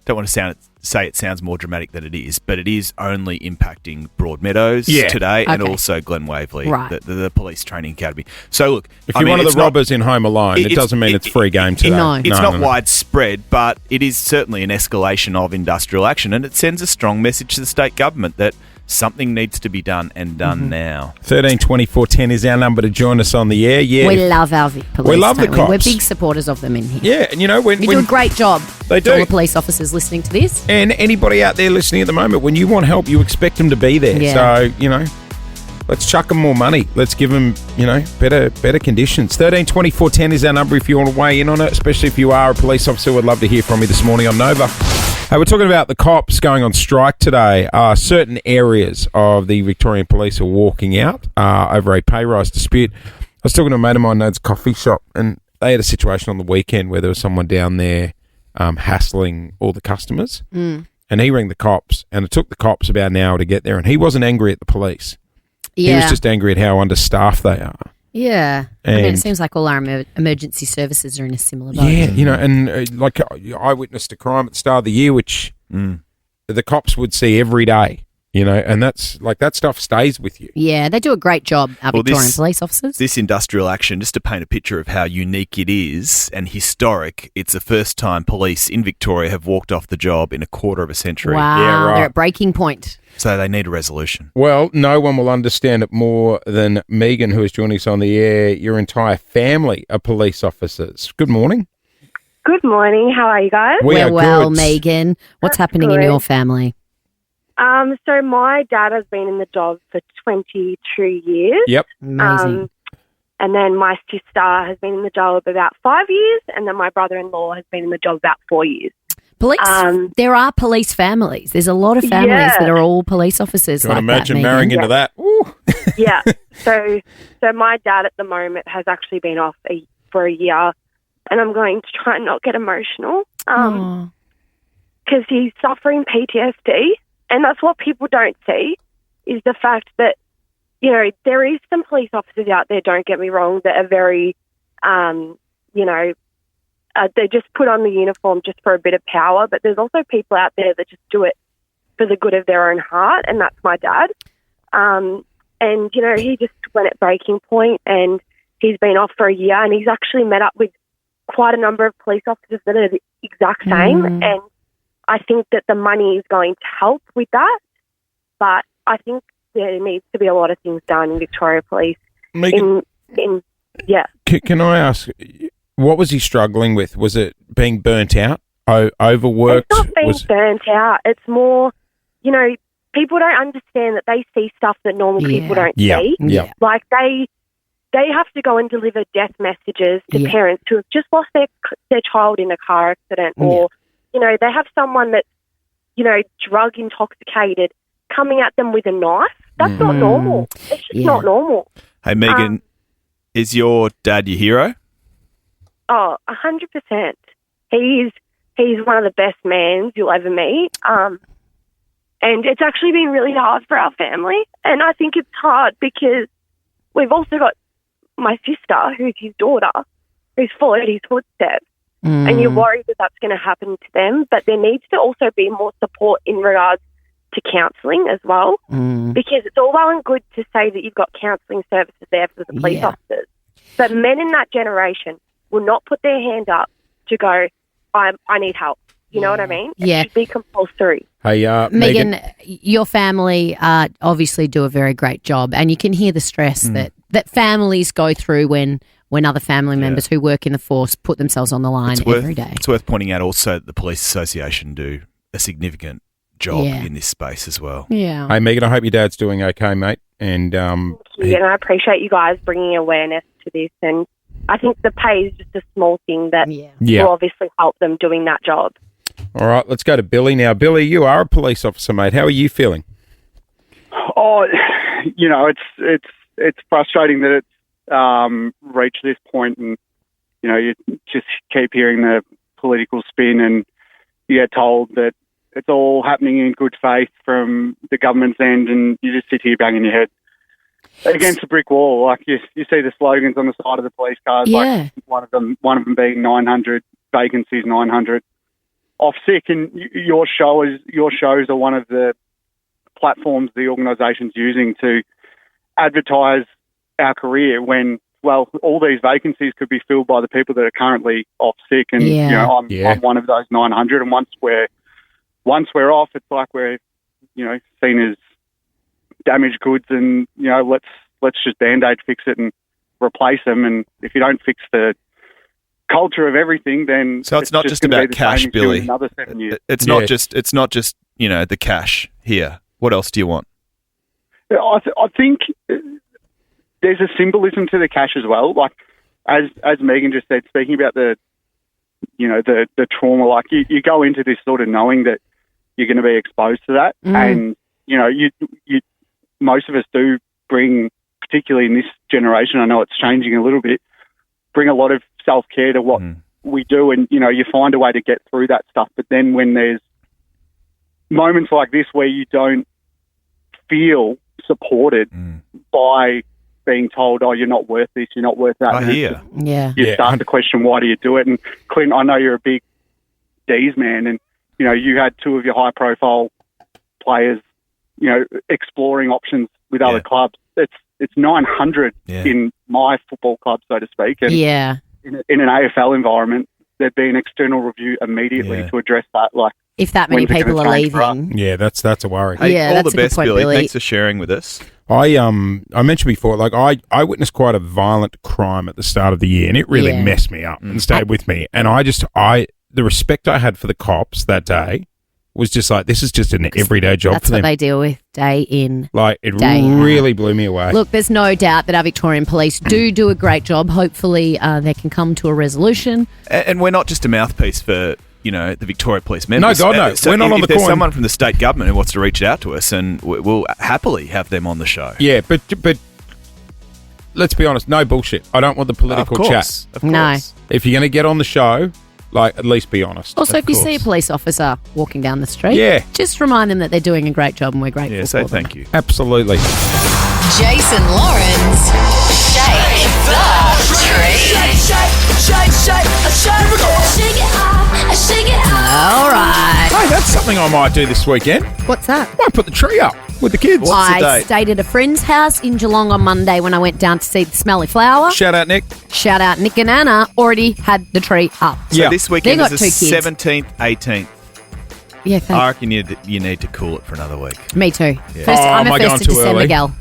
want to say it sounds more dramatic than it is, but it is only impacting Broadmeadows today and also Glen Waverley, the police training academy. So look,
if you're one of the robbers in Home Alone, it doesn't mean it's free game today.
It's not widespread, but it is certainly an escalation of industrial action, and it sends a strong message to the state government that something needs to be done and done now.
132410 is our number to join us on the air. Yeah,
we love our police.
We love the cops.
We're big supporters of them in here.
Yeah, and when
do a great job.
They do.
All the police officers listening to this,
and anybody out there listening at the moment, when you want help, you expect them to be there.
Yeah.
So let's chuck them more money. Let's give them better conditions. 132410 is our number if you want to weigh in on it, especially if you are a police officer. We'd love to hear from you this morning on Nova. We're talking about the cops going on strike today. Certain areas of the Victorian Police are walking out over a pay rise dispute. I was talking to a mate of mine who owns a coffee shop, and they had a situation on the weekend where there was someone down there hassling all the customers. And he rang the cops, and it took the cops about an hour to get there, and he wasn't angry at the police. Yeah. He was just angry at how understaffed they are.
Yeah. It seems like all our emergency services are in a similar boat.
Yeah, and I witnessed a crime at the start of the year, which the cops would see every day, and that's that stuff stays with you.
Yeah, they do a great job, our Victorian police officers.
This industrial action, just to paint a picture of how unique it is and historic, it's the first time police in Victoria have walked off the job in a quarter of a century.
Wow,
yeah, right.
They're at breaking point.
So they need a resolution.
Well, no one will understand it more than Megan, who is joining us on the air. Your entire family are police officers. Good morning.
Good morning. How are you guys?
We're well, Megan. What's happening in your family?
So my dad has been in the job for 22 years.
Yep.
Amazing.
And then my sister has been in the job about 5 years, and then my brother-in-law has been in the job about 4 years.
Police. There are police families. There's a lot of families that are all police officers.
Can imagine marrying into that?
Yeah. So my dad at the moment has actually been off for a year, and I'm going to try and not get emotional because he's suffering PTSD, and that's what people don't see is the fact that there is some police officers out there. Don't get me wrong, that are very they just put on the uniform just for a bit of power, but there's also people out there that just do it for the good of their own heart, and that's my dad. And, he just went at breaking point, and he's been off for a year, and he's actually met up with quite a number of police officers that are the exact same, and I think that the money is going to help with that, but I think there needs to be a lot of things done in Victoria Police.
Megan, Can I ask, what was he struggling with? Was it being burnt out, overworked?
It's not being burnt out. It's more, people don't understand that they see stuff that normal people don't see.
Yeah.
Like they have to go and deliver death messages to parents who have just lost their child in a car accident, or they have someone that's drug intoxicated, coming at them with a knife. That's not normal. It's just not normal.
Hey, Megan, is your dad your hero?
Oh, 100%. He's one of the best men you'll ever meet. And it's actually been really hard for our family. And I think it's hard because we've also got my sister, who's his daughter, who's followed his footsteps. And you're worried that that's going to happen to them. But there needs to also be more support in regards to counselling as well. Because it's all well and good to say that you've got counselling services there for the police officers. But men in that generation will not put their hand up to go, I need help. You know what I mean?
Yeah.
It should be compulsory.
Hey,
Megan, your family obviously do a very great job, and you can hear the stress that families go through when other family members who work in the force put themselves on the line every day.
It's worth pointing out also that the Police Association do a significant job in this space as well.
Yeah.
Hey, Megan, I hope your dad's doing okay, mate. And
Thank you, and I appreciate you guys bringing awareness to this. And I think the pay is just a small thing that will obviously help them doing that job.
All right, let's go to Billy now. Billy, you are a police officer, mate. How are you feeling?
Oh, it's frustrating that it's reached this point, and you just keep hearing the political spin, and you get told that it's all happening in good faith from the government's end, and you just sit here banging your head against a brick wall. Like you see the slogans on the side of the police cars, like one of them being 900 vacancies, 900 off sick, and your shows are one of the platforms the organisation's using to advertise our career when, well, all these vacancies could be filled by the people that are currently off sick, and I'm one of those 900. And once we're off, it's like we're seen as damaged goods, and let's just band-aid fix it and replace them. And if you don't fix the culture of everything, then
so it's not just about cash, Billy.
Another 7 years.
It's not just the cash here. What else do you want?
I think there's a symbolism to the cash as well. Like as Megan just said, speaking about the trauma. Like you go into this sort of knowing that you're going to be exposed to that, and you most of us do bring, particularly in this generation. I know it's changing a little bit. Bring a lot of self-care to what we do, and you find a way to get through that stuff. But then when there's moments like this where you don't feel supported by being told, oh, you're not worth this, you're not worth that.
I hear.
You start to question, why do you do it? And Clint, I know you're a big D's man, and you had two of your high-profile players, exploring options with other clubs. It's 900 in my football club, so to speak. And in an AFL environment, there'd be an external review immediately to address that. Like,
if that many people are leaving.
Yeah, that's a worry.
Hey, all
that's
the
a
best,
good point,
Billy.
Billy.
Thanks for sharing with us.
I mentioned before, like I witnessed quite a violent crime at the start of the year, and it really messed me up and stayed with me. And the respect I had for the cops that day was just like, this is just an everyday job
That's
for them.
what they deal with day in,
like, it
day
really blew me away.
Look, there's no doubt that our Victorian police do a great job. Hopefully they can come to a resolution.
And we're not just a mouthpiece for, the Victoria Police members.
No, God, no.
So
we're not on the
if there's
coin.
someone from the state government who wants to reach out to us, and we'll happily have them on the show.
Yeah, but let's be honest, no bullshit. I don't want the political chat.
Of course.
No.
If you're going to get on the show, like, at least be honest.
Also, if you see a police officer walking down the street, just remind them that they're doing a great job and we're grateful
Yeah,
for
say
them.
thank you.
Absolutely.
Jason Lawrence, shake the tree.
All right.
Hey, that's something I might do this weekend.
What's that?
Might put the tree up with the kids.
I stayed at a friend's house in Geelong on Monday when I went down to see the smelly flower.
Shout out, Nick.
Shout out, Nick and Anna already had the tree up.
So this weekend
They
is
got
the
2 kids.
17th, 18th.
Yeah,
I reckon you need to cool it for another week.
Me too.
Yeah.
First, I'm
am
a
I going
first of
too
December
early?
gal.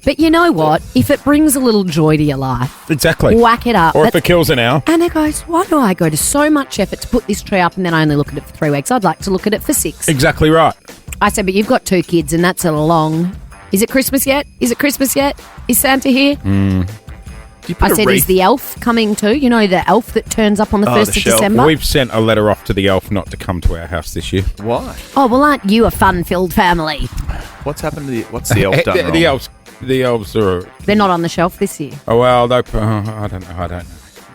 But you know what? If it brings a little joy to your life,
Exactly.
whack it up.
Or if it kills an hour.
Anna goes, why do I go to so much effort to put this tree up and then I only look at it for 3 weeks? I'd like to look at it for 6.
Exactly right.
I said, but you've got 2 kids and that's a long... Is it Christmas yet? Is it Christmas yet? Is Santa here? I said, is the elf coming too? You know, the elf that turns up on the 1st of
shelf.
December?
We've sent a letter off to the elf not to come to our house this year.
Why?
Oh, well, aren't you a fun-filled family?
What's happened to what's the elf done wrong?
The elves are...
They're not on the shelf this year.
Oh, well, I don't know.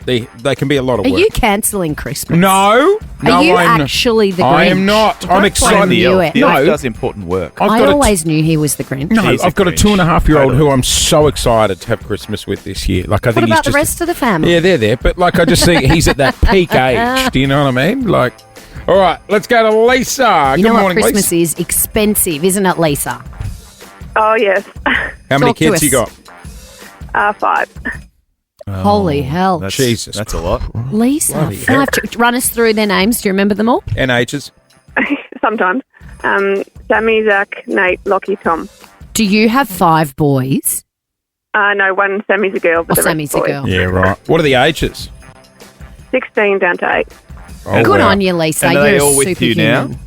They can be a lot of
Are
work.
you cancelling Christmas?
No.
Are you actually the Grinch?
I am not. I'm excited.
The elf
No.
does important work.
I always knew he was the Grinch.
No,
He's
I've got a 2.5-year-old who I'm so excited to have Christmas with this year. Like, I think
What about
he's
the rest of the family?
Yeah, they're there. But, like, I just think he's at that peak age. Do you know what I mean? Like, all right, let's go to Lisa.
You
Good
know what
morning,
Christmas
Lisa.
is? Expensive, isn't it, Lisa?
Oh, yes.
How many
Talk to
kids
us.
you got?
5.
Holy hell.
Jesus.
That's a lot.
Lisa,
Bloody
5. Run us through their names. Do you remember them all?
And ages?
Sometimes. Sammy, Zach, Nate, Lockie, Tom.
Do you have 5 boys?
No, one Sammy's a girl. But the rest
Sammy's a
boys.
girl.
Yeah, right. What are the ages?
16 down to 8.
Oh,
Good
wow.
on you, Lisa.
And are
You're
they
a
all with you now?
superhuman.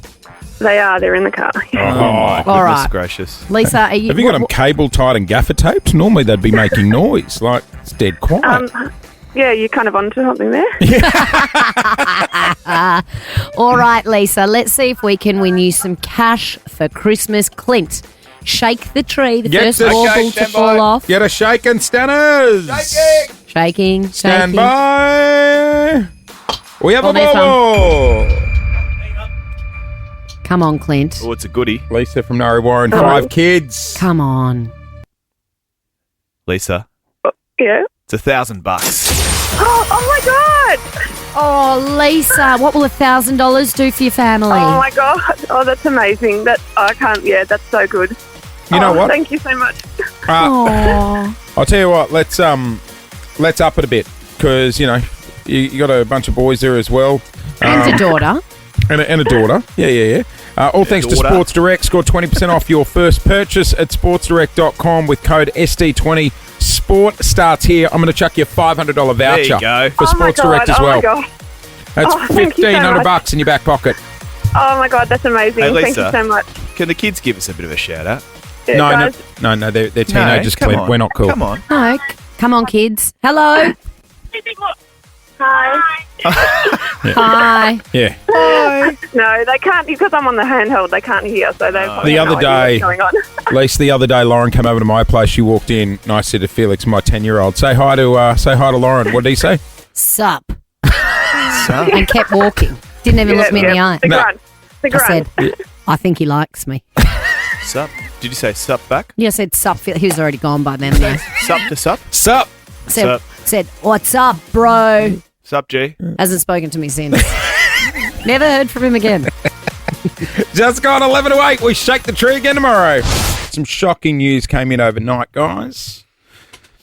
They are. They're in the car.
Oh, my goodness
All right.
gracious.
Lisa, are you...
Have you got them cable tied and gaffer taped? Normally they'd be making noise. Like, it's dead quiet.
Yeah, you're kind of onto something there.
All right, Lisa, let's see if we can win you some cash for Christmas. Clint, shake the tree. The
Get
first
the
bauble
shake,
to
stand
fall
by.
off.
Get a shake and stanners.
Shaking.
Stand
shaking.
by. We have
Oh,
a
there's
bauble.
Come on, Clint.
Oh, it's a goodie.
Lisa from Nari Warren,
Oh.
5 kids.
Come on.
Lisa,
Yeah.
it's $1,000.
Oh my God.
Oh, Lisa, what will $1,000 do for your family?
Oh my God. Oh, that's amazing. I can't. Yeah, that's so good.
You know what?
Thank you so much.
Aw.
I'll tell you what. Let's up it a bit because you got a bunch of boys there as well,
And a daughter.
and a daughter. Yeah. All thanks to
daughter.
Sports Direct. Score 20% off your first purchase at sportsdirect.com with code SD20. Sport starts here. I'm going to chuck you a $500 voucher
There you go.
for Sports Direct as well.
Oh my God.
That's
Thank you so
$1,500
much.
in your back pocket.
Oh my God, that's amazing.
Hey, Lisa.
Thank you so much.
Can the kids give us a bit of a shout out?
Yeah, guys.
No, they're teenagers,
come
Clint.
on.
We're not cool.
Come on.
No, come on, kids. Hello.
Hi.
Hi.
Yeah.
No, they can't because I'm on the handheld. They can't hear, so they.
The other day-
What's going on?
At least the other day, Lauren came over to my place. She walked in, and I said to Felix, my 10-year-old, say hi to Lauren. What did he say?
Sup. And kept walking. Didn't even look me in the eye.
The
No.
grunt. The
I
grunt.
said, I think he likes me.
Sup? Did you say sup back?
Yeah, I said sup. He was already gone by then. Though.
Sup to sup?
Sup?
Said, what's up, bro?
Sup, G?
Hasn't spoken to me since. Never heard from him again.
Just gone 11 to 8. We shake the tree again tomorrow. Some shocking news came in overnight, guys.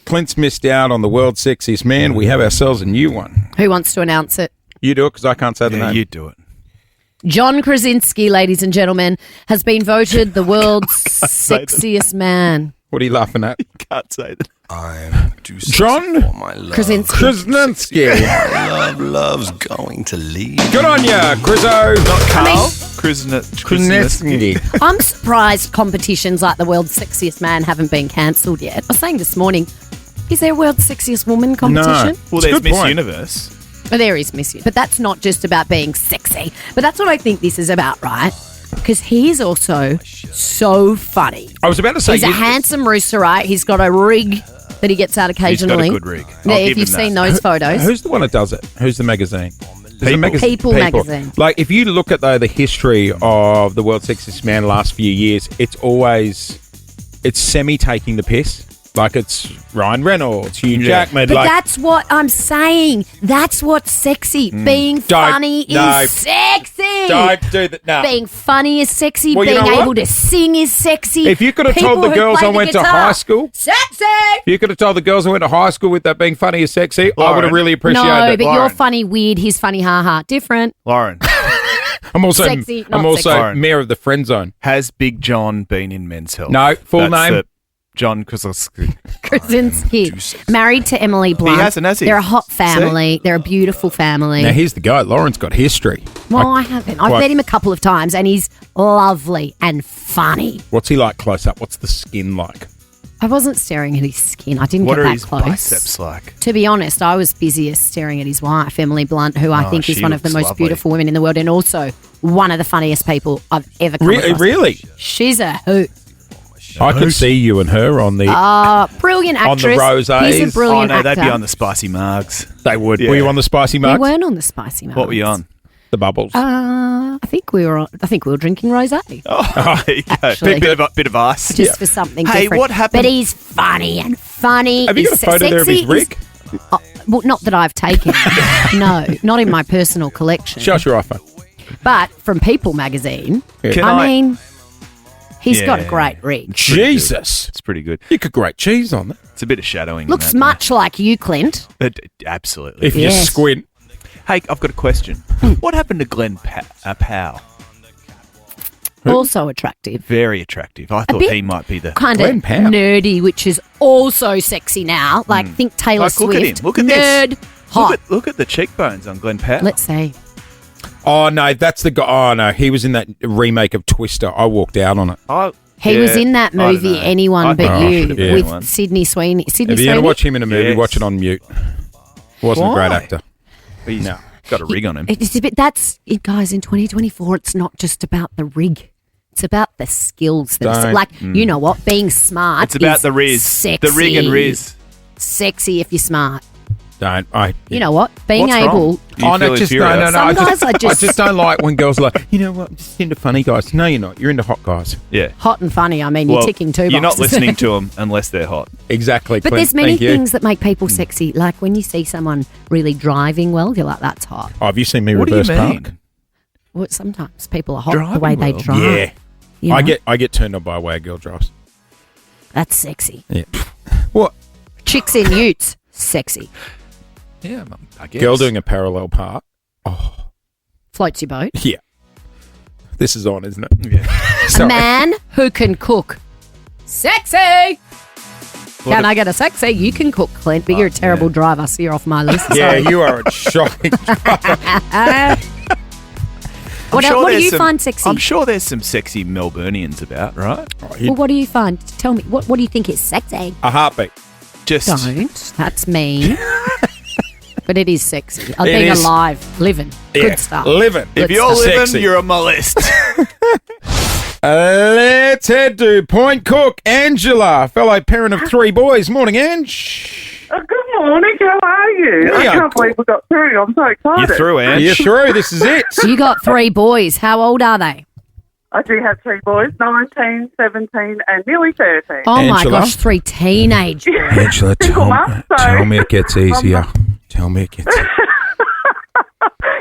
Clint's missed out on the world's sexiest man. We have ourselves a new one.
Who wants to announce it?
You do it because I can't say the
Yeah,
name.
you do it.
John Krasinski, ladies and gentlemen, has been voted the world's
say that.
sexiest man.
What are you laughing at?
Can't say that.
I'm too sexy
John
for my love.
Krasinski.
Krasinski.
My love's going to leave.
Good on ya, Chriso.
Not Carl.
Krasinski.
Krasinski.
I'm surprised competitions like the world's sexiest man haven't been cancelled yet. I was saying this morning, is there a world's sexiest woman competition?
Well,
It's a
there's
good
Miss
point.
Universe.
Well, there is Miss You. But that's not just about being sexy. But that's what I think this is about, right? Because he's also so funny.
I was about to say...
He's a handsome rooster, right? He's got a rig that he gets out occasionally.
He's got a good rig.
Yeah,
I'll
if
give
you've
him
seen
that.
those photos.
Who's the one that does it? Who's the magazine?
People magazine.
Like, if you look at, though, the history of the world's sexiest man last few years, it's semi-taking the piss. Like, it's Ryan Reynolds, Hugh Jackman.
But
like,
that's what I'm saying. That's what's sexy. Being funny is sexy.
Don't do that. Nah.
Being funny is sexy.
Well, you
Being
know what?
able to sing is sexy.
If you could have
People
told the
who
girls
play
I
the
went to
guitar,
high school...
sexy.
If you could have told the girls I went to high school with that being funny is sexy, I would have really appreciated
No,
that.
but you're
Lauren.
funny weird. He's funny ha-ha. Different.
Lauren,
I'm also
Sexy, not
I'm also
sexy.
mayor of the friend zone.
has Big John been in Men's Health?
No, full
That's
name.
it. John Krasinski.
Krasinski. Married to Emily Blunt.
hasn't, has he?
They're a hot family. They're a beautiful family.
Now here's the guy. Lauren's got history.
Well, I haven't. I've
What?
met him a couple of times and he's lovely and funny.
What's he like close up? What's the skin like?
I wasn't staring at his skin. I didn't
What
get
are
that
his
close.
biceps like?
To be honest, I was busiest staring at his wife, Emily Blunt, who I think is
she
one of the
looks
most
lovely.
beautiful women in the world and also one of the funniest people I've ever come across.
Really?
She's a hoot.
I could see you and her on the
Brilliant
on the
actress.
roses.
He's a brilliant actor.
they'd be on the spicy margs.
They would.
Yeah.
Were you on the spicy
We
mugs?
weren't on the spicy margs.
What were you on?
The bubbles.
I think we were drinking rosé.
Oh, there you go.
Actually.
Bit of ice.
Just for something
Hey,
different.
what happened?
But he's funny and funny.
Have you got a
He's
photo there of his
sexy.
rig?
Well, not that I've taken. No, not in my personal collection.
Show us your iPhone.
But from People magazine,
Yeah.
I mean, he's got a
Yeah.
great rig.
Jesus.
It's pretty good.
You could grate cheese on that.
It's a bit of shadowing. in
Looks
that,
much like you, Clint.
Absolutely.
If you
Yes.
squint.
Hey, I've got a question. What happened to Glenn Powell?
Also attractive.
Very attractive. I thought
bit
he might be the
Kind of
Glenn Powell.
nerdy, which is also sexy now. Like, think Taylor
Like,
Swift.
look at him. Look at
Nerd.
this.
Hot.
Look at the cheekbones on Glenn Powell.
Let's see.
Oh, no, that's the guy. Oh, no, he was in that remake of Twister. I walked out on it.
He was in that movie, Anyone But You,
Yeah.
with Sydney Sweeney.
If you're going to watch him in a movie,
Yes.
watch it on mute. Wasn't a great
Why?
actor.
He's got a rig on him.
It's a bit. That's it, guys. In 2024, it's not just about the rig. It's about the skills.
Don't.
Like, you know what? Being smart.
It's about
is
the riz.
Sexy.
The rig and riz.
Sexy if you're smart.
Don't.
You know what? Being
What's
able.
wrong? You
Oh, no,
feel
just
inferior?
no. I
Some guys are
I
just-
just don't like when girls are like, you know what, I'm just into funny guys. No, you're not. You're into hot guys.
Yeah.
Hot and funny. I mean, you're
Well,
ticking two boxes.
You're not listening to them unless they're hot.
Exactly.
But
Clint.
there's many
Thank you.
things that make people sexy. Like when you see someone really driving well, you're like, that's hot.
Oh, have you seen me
What do
reverse
you mean?
park?
Well, sometimes people are hot the
Driving
way they
well?
drive.
Yeah.
You know?
I get turned on by a way a girl drives.
That's sexy.
Yeah. What?
Chicks in utes, sexy.
Yeah, I guess.
Girl doing a parallel park.
Floats your boat.
Yeah. This is on, isn't it?
Yeah.
A man who can cook. Sexy! Can I get a sexy? You can cook, Clint, but you're a terrible driver, so you're off my list.
Yeah,
Sorry.
you are a shocking
What
I'm sure
do
there's
you
some-
find sexy?
I'm sure there's some sexy Melburnians about, right?
Well, what do you find? Tell me, what do you think is sexy?
A heartbeat.
Just
Don't. That's mean. But it is sexy.
It
Being
is.
alive, living.
Yeah,
Good stuff.
living.
if
Good
you're
stuff.
living,
Sexy.
you're a molest.
Let's head to Point Cook. Angela, fellow parent of 3 boys. Morning, Ange.
Good morning, how are you?
We
I
are
can't believe we got through. I'm so excited.
You're through, Ange.
You're through. This is it.
You got 3 boys. How old are they?
I do have 3 boys, 19, 17 and nearly 13.
Oh my
Angela?
gosh, 3 teenage boys.
Angela,
Single mum, so-
me it gets easier. Tell me it gets easier.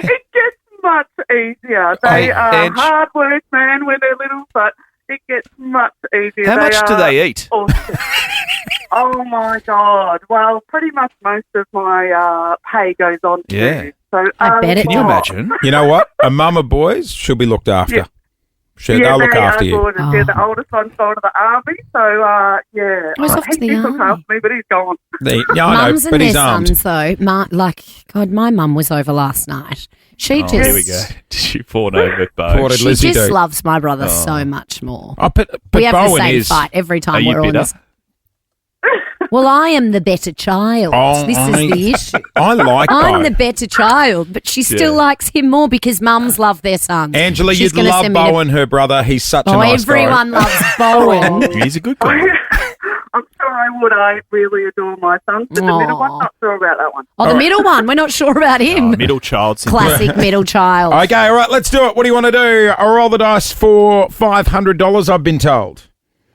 It gets much easier. They are
Ange.
hard work, man, when they're little, but it gets much easier.
How much do
are
they eat?
awesome. Oh, my God. Well, pretty much most of my pay goes on to
Yeah.
food. So,
I bet it
Can you
does.
imagine?
You know what? A mum of boys should be looked after.
Yeah.
They'll look
they
after
are
you.
gorgeous. Yeah, the oldest one's gone to the army, so yeah.
Oh, he's off to
he
the
did look
army.
after me, but he's gone.
Yeah, I know,
Mums and
but
their
he's armed.
sons, though. God, my mum was over last night. She just,
Here we go. She fought over
What
Bo.
did
she
Lizzie
just
do?
loves my brother so much more.
Oh, but
We have the
Bowen
same
is.
fight every
Are
time
you
we're on
bitter?
this. Well, I am the better child.
Oh,
This is the issue.
I like
I'm
Bo.
the better child, but she still
Yeah.
likes him more because mums love their sons.
Angela,
She's
you'd
gonna
love
send me to-
Bowen, her brother. He's such a
Oh,
nice
everyone
guy.
loves Bowen.
He's a good guy.
I'm sure I would. I really adore my son. But the middle
Aw.
one, not sure about that one.
Oh, the middle one. We're not sure about him.
Middle child syndrome.
Classic middle child.
Okay, all right, let's do it. What do you want to do? I'll roll the dice for $500, I've been told.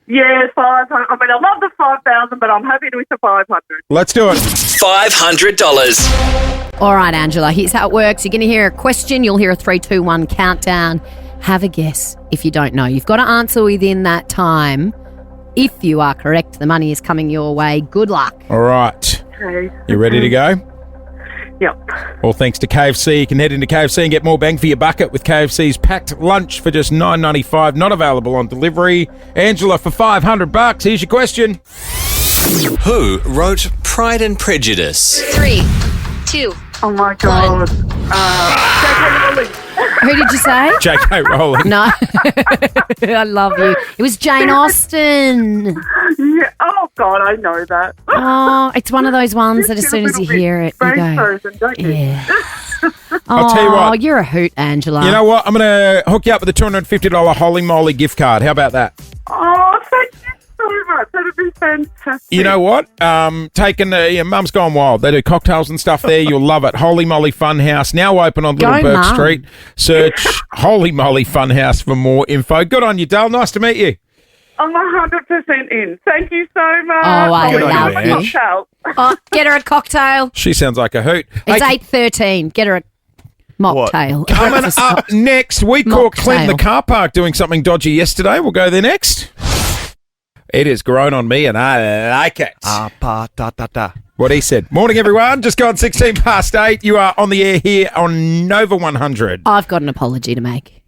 Yeah, 500. I mean, I love the 5,000, but I'm happy with the 500.
Let's do it.
$500.
All right, Angela, here's how it works. You're going to hear a question. You'll hear a 3, 2, 1 countdown. Have a guess if you don't know. You've got to answer within that time. If you are correct, the money is coming your way. Good luck.
All right.
Okay.
You ready to go?
Yep.
Well, thanks to KFC, you can head into KFC and get more bang for your bucket with KFC's packed lunch for just $9.95, not available on delivery. Angela, for $500, here's your question.
Who wrote Pride and Prejudice?
3, 2.
Oh, my God. J.K. Rowling.
Who did you say?
J.K. Rowling.
No. I love you. It was Jane Austen.
Yeah. Oh, God, I know that.
Oh, it's one of those ones that as soon as you hear it, you go,
Frozen, don't you?
yeah.
I'll tell you what.
You're a hoot, Angela.
You know what? I'm going to hook you up with a $250 Holy Moly gift card. How about that?
Oh, thank you so much. That'd be fantastic.
You know what? Mum's Gone Wild. They do cocktails and stuff there. You'll love it. Holy Moly Funhouse, now open on Little
Go,
Burke
Mum.
Street. Search Holy Moly Funhouse for more info. Good on you, Dale. Nice to meet you.
I'm 100% in. Thank you so much.
Oh, I
Good on
love
you,
you.
Ange.
Cocktail.
Oh, get her a cocktail.
She sounds like a hoot.
It's
Hey,
8:13. Get her a mocktail.
coming up next, we caught Clint in the car park doing something dodgy yesterday. We'll go there next. It has grown on me and I like it. What he said. Morning, everyone. Just gone 16 past 8. You are on the air here on Nova 100.
I've got an apology to make.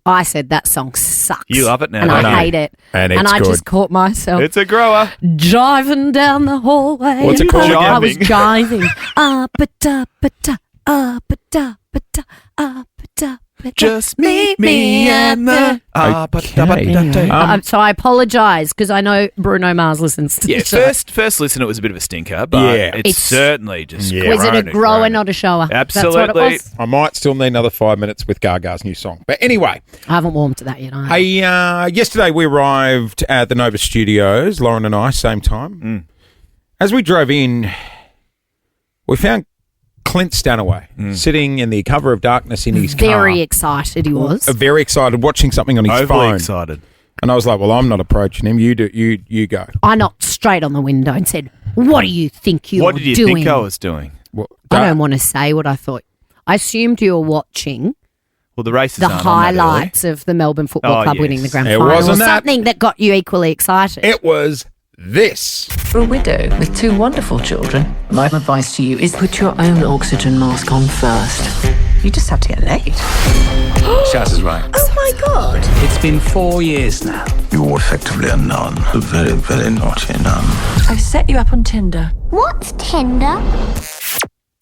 I said that song sucks.
You love it now.
And
I know.
I hate it.
And it's
I
good.
just caught myself
It's a grower.
driving down the hallway.
What's it called
I
again?
was jiving. Up-a-da-ba-da, up-a-da-ba-da, up-a-da-ba-da.
Just meet me and the...
So I apologise because I know Bruno Mars listens to
Yeah,
the show.
first listen, it was a bit of a stinker, but
Yeah.
it's
It's-
certainly just...
Was it a grower, not a shower?
Absolutely.
That's what it was.
I might still need another 5 minutes with Gaga's new song. But anyway,
I haven't warmed to that yet. either.
yesterday we arrived at the Nova Studios, Lauren and I, same time. As we drove in, we found Clint Stanaway sitting in the cover of darkness in his car.
Very excited he was.
Very excited, watching something on his
Overly
phone.
excited.
And I was like, well, I'm not approaching him. You do. You go.
I knocked straight on the window and said, "What do you think you're doing?"
What did you think I was doing?
Well,
I don't want to say what I thought. I assumed you were watching
Well, the races
the
aren't on that early.
highlights of the Melbourne Football
Oh,
Club
yes.
winning the grand
It
final.
wasn't
or
that.
something that got you equally excited.
It was this.
For a widow with 2 wonderful children, my advice to you is put your own oxygen mask on first. You just have to get laid.
Shaz is right.
Oh my God.
It's been 4 years now. You're effectively a nun. A very, very naughty nun.
I've set you up on Tinder.
What's Tinder?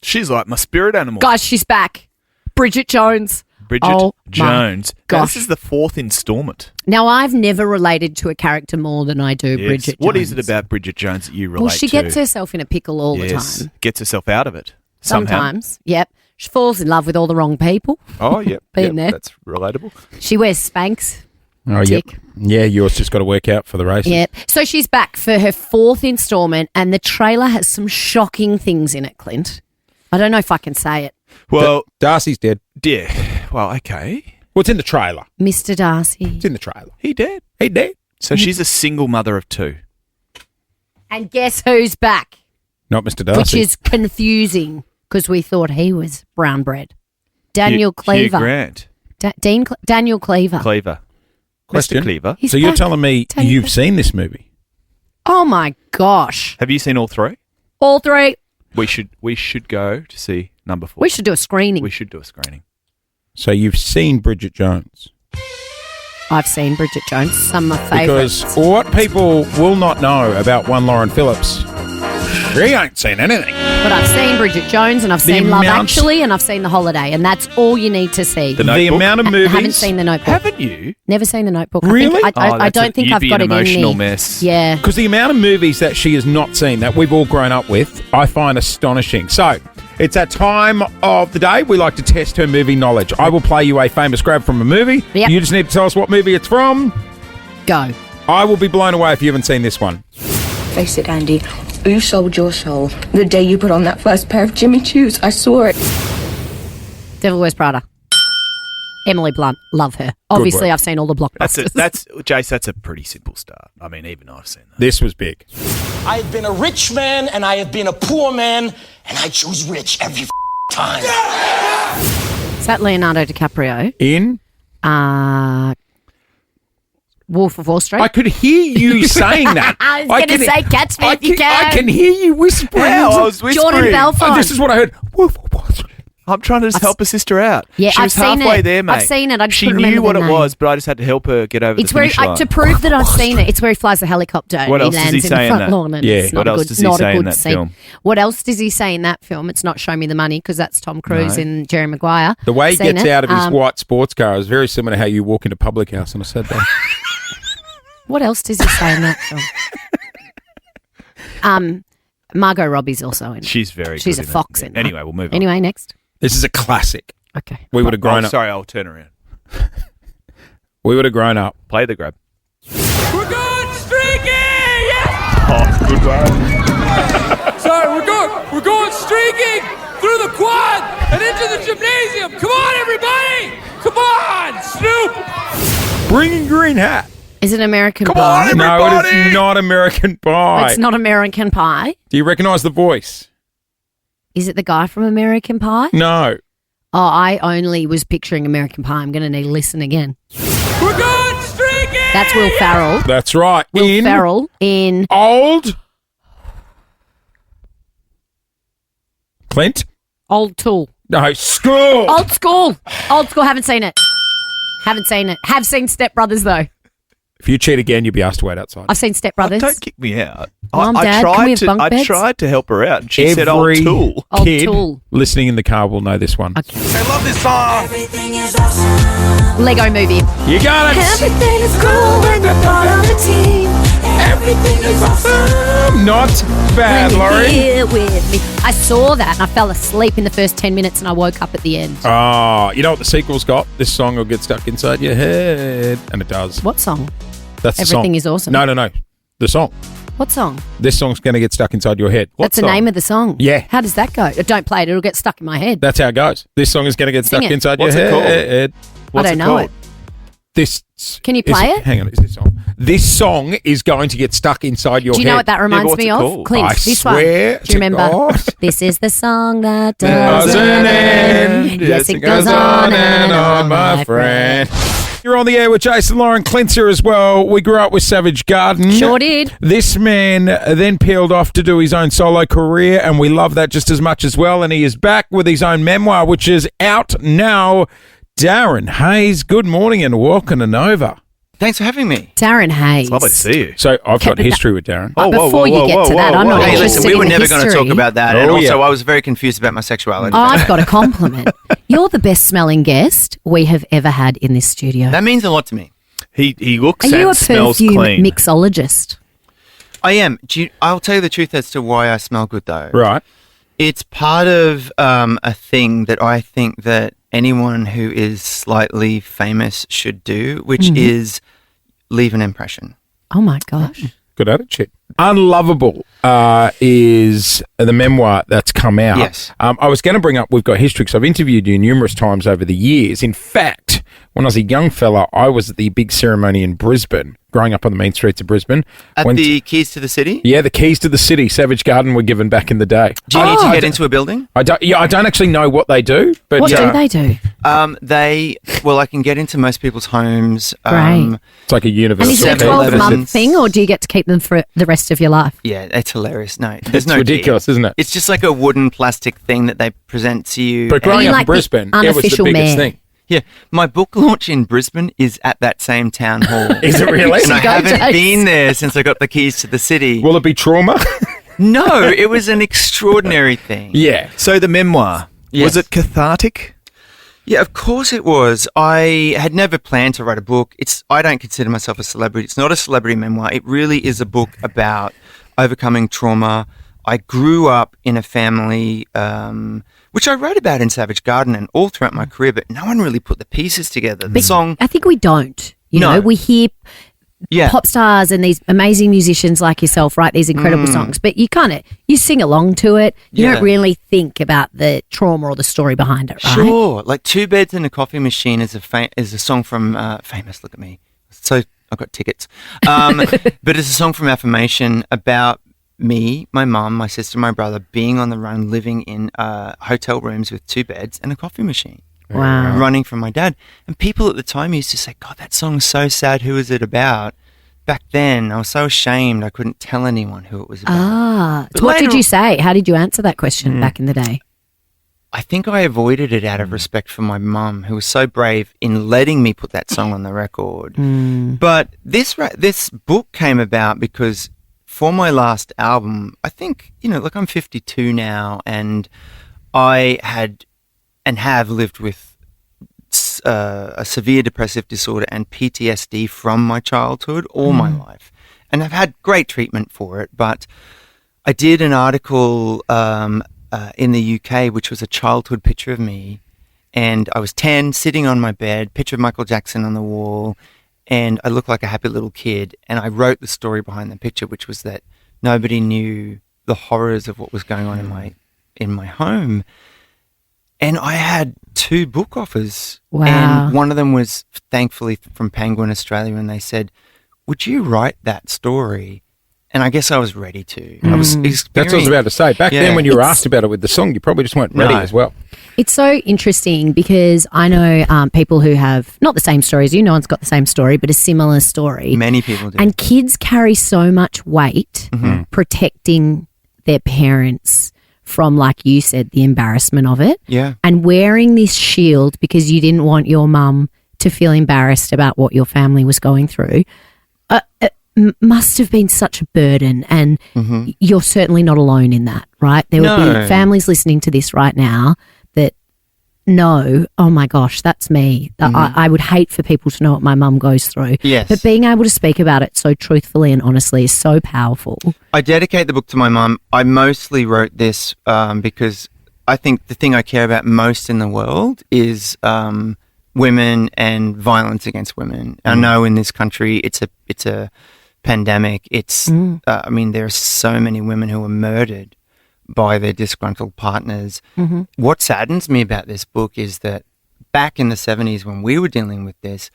She's like my spirit animal.
Guys, she's back. Bridget Jones.
Bridget
Oh, my
Jones. Now,
gosh.
this is the 4th instalment.
Now, I've never related to a character more than I do
Yes.
Bridget Jones.
What is it about Bridget Jones that you relate
Well, she
to?
gets herself in a pickle all the
Yes.
time.
Gets herself out of it. Somehow.
Sometimes. Yep. She falls in love with all the wrong people.
Oh, yep.
Been there.
That's relatable.
She wears Spanx.
Oh, yep.
Tick.
Yeah, yours just got to work out for the races.
Yep. So she's back for her 4th installment, and the trailer has some shocking things in it, Clint. I don't know if I can say it.
Well,
Darcy's dead.
yeah. Well, okay.
What's in the trailer?
Mr. Darcy.
It's in the trailer.
He dead.
He dead.
So she's a single mother of 2.
And guess who's back?
Not Mr. Darcy.
Which is confusing because we thought he was brown bread. Daniel Cleaver.
Hugh Grant.
Daniel Cleaver.
Cleaver.
Question.
Mr. Cleaver.
He's
So you're
back.
telling me
Daniel
you've
Cleaver.
seen this movie?
Oh my gosh.
Have you seen all 3?
All 3.
We should go to see number 4.
We should do a screening.
We should do a screening.
So you've seen Bridget Jones?
I've seen Bridget Jones, some of my favourites.
Because what people will not know about one Lauren Phillips, she ain't seen anything.
But I've seen Bridget Jones and I've
The
seen Love
amount-
Actually and I've seen The Holiday, and that's all you need to see.
The
The
Notebook?
amount of
I
movies.
haven't seen The Notebook.
Haven't you?
Never seen The Notebook.
Really?
I don't think I've got it in
emotional
me.
mess.
Yeah.
Because the amount of movies that she has not seen that we've all grown up with, I find astonishing. So, it's that time of the day we like to test her movie knowledge. I will play you a famous grab from a movie.
Yep.
You just need to tell us what movie it's from.
Go.
I will be blown away if you haven't seen this one.
Face it, Andy. You sold your soul the day you put on that first pair of Jimmy Choos. I saw it.
Devil Wears Prada. Emily Blunt. Love her. Obviously,
work.
I've seen all the blockbusters.
That's Jace, that's a pretty simple start. I mean, even I've seen that.
This was big.
I have been a rich man and I have been a poor man, and I choose rich every time.
Is that Leonardo DiCaprio?
In?
Wolf of Wall Street?
I could hear you saying that.
I was going to say, catch me if you can.
I can hear you whispering.
Yeah, I was whispering.
Jordan Belfort.
Oh, this is what I heard. Wolf of Wall Street.
I'm trying to just help her sister out.
Yeah,
she was
I've seen
halfway
it.
there, mate.
I've seen it. I just
she
couldn't
knew
remember
what
the
it
name.
was, but I just had to help her get over
It's
the
where
finish line.
to prove that I've seen it. It's where he flies the helicopter.
What
and
else
he
does he
lands in
say
the
in
front
that?
lawn. And
Yeah,
it's not
what
a
else
good,
does he
not
say
a
in
good
that
scene.
film?
What else does he say in that film? It's not Show Me the Money because that's Tom Cruise
No.
and Jerry Maguire.
The way he
Seen
gets
it.
out of his white sports car is very similar to how you walk into Public House, and I said that.
What else does he say in that film? Margot Robbie's also in it.
She's very
She's
good
a
in
fox
that.
in that.
Anyway, we'll move on.
Anyway, next.
This is a classic.
Okay.
We would have grown up.
Sorry, I'll turn around.
We would have grown up.
Play the grab.
We're going streaking! Yeah!
Oh, good one.
Sorry, we're going streaking through the quad and into the gymnasium. Come on, everybody! Come on, Snoop!
Bringing green hat.
Is it American
Come
Pie?
on, no, it is not American Pie.
It's not American Pie.
Do you recognise the voice?
Is it the guy from American Pie?
No.
Oh, I only was picturing American Pie. I'm going to need to listen again.
We're going streaking!
That's Will Ferrell.
That's right.
Will Ferrell in
Old Clint?
Old Tool.
No, School.
Old School. Old School. Haven't seen it. Haven't seen it. Have seen Step Brothers though.
If you cheat again, you'll be asked to wait outside.
I've seen Step Brothers.
Don't kick me out.
Mum,
I
Dad, can we have bunk beds?
tried to help her out, and she said, "Old
Every
tool."
Old
kid
Tool.
listening in the car will know this one.
I love this song.
Lego Movie.
You got it.
Everything is cool when you're part of the team.
Everything is awesome.
Not bad,
When you're
Laurie.
here with me. I saw that and I fell asleep in the first 10 minutes and I woke up at the end.
Oh, you know what the sequel's got? This song will get stuck inside your head. And it does.
What song?
That's the
Everything
song.
is awesome.
No. The song.
What song?
This song's going to get stuck inside your head.
That's the name of the song.
Yeah.
How does that go? Don't play it. It'll get stuck in my head.
That's how it goes. This song is going to get
Sing
stuck
it.
inside
What's
your
it called?
head.
I don't know it.
This.
Can you play it?
Hang on. Is this song? This song is going to get stuck inside your head.
Do you know what that reminds me of?
called?
Clint,
I
this
swear
one. Do you remember?
God.
This is the song that
Doesn't
doesn't
end.
end. Yes, it goes on and on, my friend.
You're on the air with Jason Lauren. Clint's here as well. We grew up with Savage Garden.
Sure did.
This man then peeled off to do his own solo career, and we love that just as much as well. And he is back with his own memoir, which is out now. Darren Hayes, good morning and welcome to Nova.
Thanks for having me.
Darren Hayes.
It's lovely to see you.
So I've got
Okay,
history with Darren.
Before you get to that, I'm not
Hey,
interested
listen, we were
in the
never going to
history.
talk about that.
Oh,
and also,
yeah.
I was very confused about my sexuality.
I've got a compliment. You're the best smelling guest we have ever had in this studio.
That means a lot to me.
He looks
Are you
and
a
smells
perfume
clean.
mixologist?
I am. I'll tell you the truth as to why I smell good, though.
Right.
It's part of a thing that I think that anyone who is slightly famous should do, which is leave an impression.
Oh my gosh.
Good attitude. Unlovable is the memoir that's come out.
Yes.
I was going to bring up, we've got history because I've interviewed you numerous times over the years. In fact, when I was a young fella, I was at the big ceremony in Brisbane, growing up on the main streets of Brisbane.
At the Keys to the City?
Yeah, the keys to the city, Savage Garden, were given back in the day.
Do you need to get into a building?
I don't actually know what they do. But
What do they do?
I can get into most people's homes.
Great.
It's like a universal.
And is it a
7-Eleven.
12-month thing or do you get to keep them for the rest of your life?
Yeah, it's hilarious. No, there's
It's
no
ridiculous,
key.
isn't it?
It's just like a wooden plastic thing that they present to you.
But growing
you
up
like
in
the
Brisbane, it was the
unofficial
biggest
mayor?
thing.
Yeah, my book launch in Brisbane is at that same town hall.
Is it really?
And I
Go,
haven't
Jace.
been there since I got the keys to the city.
Will it be trauma?
No, it was an extraordinary thing.
Yeah.
So the memoir,
Yes.
was it cathartic?
Yeah, of course it was. I had never planned to write a book. I don't consider myself a celebrity. It's not a celebrity memoir. It really is a book about overcoming trauma. I grew up in a family, which I wrote about in Savage Garden and all throughout my career, but no one really put the pieces together. The song,
I think we don't. You
No.
know, we hear
yeah.
pop stars and these amazing musicians like yourself write these incredible songs, but you sing along to it. You
Yeah.
don't really think about the trauma or the story behind it, right?
Sure. Like Two Beds and a Coffee Machine is a song from Famous. Look at me. So I've got tickets. But it's a song from Affirmation about me, my mum, my sister, my brother being on the run, living in hotel rooms with 2 beds and a coffee machine.
Wow.
Running from my dad. And people at the time used to say, God, that song's so sad. Who is it about? Back then, I was so ashamed I couldn't tell anyone who it was about.
Ah.
But
So what did
later-
you say? How did you answer that question back in the day?
I think I avoided it out of respect for my mum, who was so brave in letting me put that song on the record. But this book came about because for my last album, I think, I'm 52 now, and I had and have lived with a severe depressive disorder and PTSD from my childhood all my life. And I've had great treatment for it, but I did an article in the UK, which was a childhood picture of me, and I was 10, sitting on my bed, picture of Michael Jackson on the wall, and I looked like a happy little kid, and I wrote the story behind the picture, which was that nobody knew the horrors of what was going on in my home. And I had 2 book offers.
Wow.
And one of them was thankfully from Penguin Australia, and they said, would you write that story? And I guess I was ready to. I was
That's what I was about to say. Back then when you were asked about it with the song, you probably just weren't ready as well.
It's so interesting because I know people who have not the same story as you. No one's got the same story, but a similar story.
Many people do.
And kids carry so much weight protecting their parents from, like you said, the embarrassment of it.
Yeah.
And wearing this shield because you didn't want your mum to feel embarrassed about what your family was going through. Must have been such a burden, and you're certainly not alone in that, right? There will be families listening to this right now that know, oh my gosh, that's me. I would hate for people to know what my mum goes through.
Yes.
But being able to speak about it so truthfully and honestly is so powerful.
I dedicate the book to my mum. I mostly wrote this because I think the thing I care about most in the world is women and violence against women. I know in this country it's a pandemic. It's I mean, there are so many women who are murdered by their disgruntled partners. What saddens me about this book is that back in the 70s when we were dealing with this,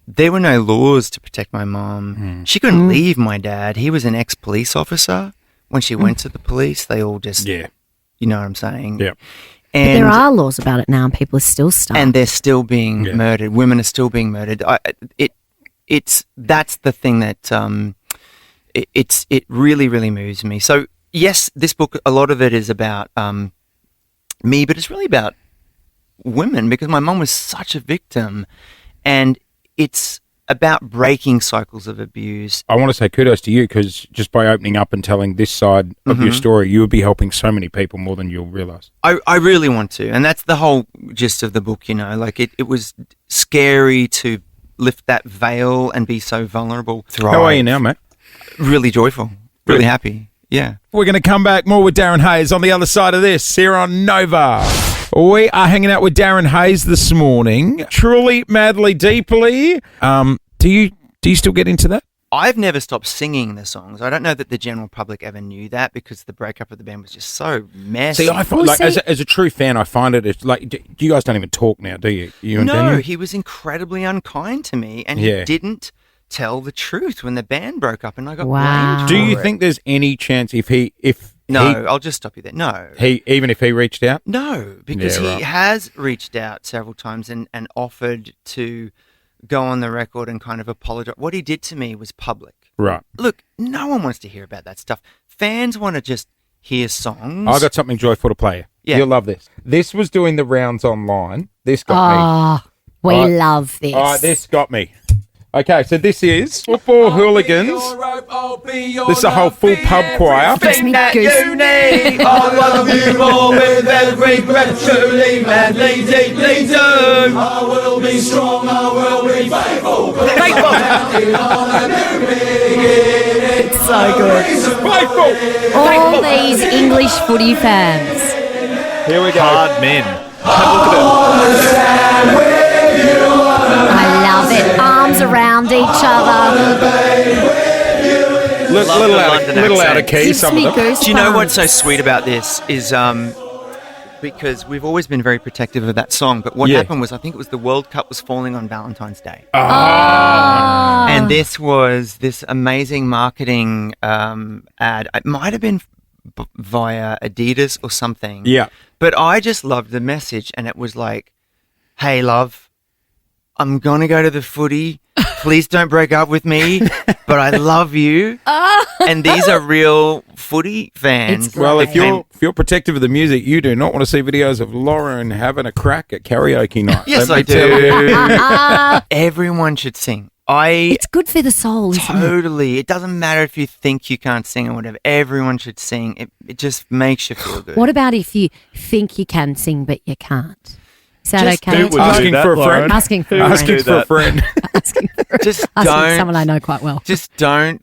there were no laws to protect my mom. She couldn't leave my dad. He was an ex-police officer. When she went to the police, they all just, you know what I'm saying?
Yeah.
But there are laws about it now and people are still stuck.
And they're still being murdered. Women are still being murdered. That's the thing that it really, really moves me. So yes, this book, a lot of it is about me, but it's really about women because my mom was such a victim, and it's about breaking cycles of abuse.
I want to say kudos to you because just by opening up and telling this side of your story, you would be helping so many people more than you'll realise.
I really want to, and that's the whole gist of the book, like it was scary to lift that veil and be so vulnerable.
How are you now, mate?
Really joyful, really happy. Yeah.
We're going to come back more with Darren Hayes on the other side of this here on Nova. We are hanging out with Darren Hayes this morning. Truly, madly, deeply. Do you still get into that?
I've never stopped singing the songs. I don't know that the general public ever knew that because the breakup of the band was just so messy.
See, I find, as a true fan, I find it's like, you guys don't even talk now, do you? You and
no,
Daniel?
He was incredibly unkind to me, and he didn't tell the truth when the band broke up, and I got blamed.
Do you think there's any chance
I'll just stop you there. No.
Even if he reached out?
No, because he has reached out several times and offered to go on the record and kind of apologize. What he did to me was public.
Right.
Look, no one wants to hear about that stuff. Fans want to just hear songs.
I got something joyful to play you.
Yeah.
You'll love this. This was doing the rounds online. This got me.
We love this.
This got me. Okay, so this is Football Hooligans. This is a whole full pub choir.
Thing that you need, I love you more with every breath, truly, madly, deeply do. I will be strong, I will be faithful.
It's so good. All these English footy fans.
Here we go.
Hard men.
I love it. Arms around each other.
Little out of key, some of them.
Do you know what's so sweet about this is because we've always been very protective of that song, but what happened was I think it was the World Cup was falling on Valentine's Day. And this was this amazing marketing ad. It might have been via Adidas or something.
Yeah.
But I just loved the message, and it was like, hey, love, I'm going to go to the footy. please don't break up with me, but I love you. And these are real footy fans.
Well, if you're protective of the music, you do not want to see videos of Lauren having a crack at karaoke night.
Yes,
Let
I
me tell you.
do. Everyone should sing.
It's good for the soul, isn't it?
Totally. It doesn't matter if you think you can't sing or whatever. Everyone should sing. It just makes you feel good.
What about if you think you can sing but you can't? Is that
Just
okay?
who would do
Asking
that,
for a friend.
Lauren?
Asking for
a friend.
Just
Asking
don't.
someone I know quite well.
Just don't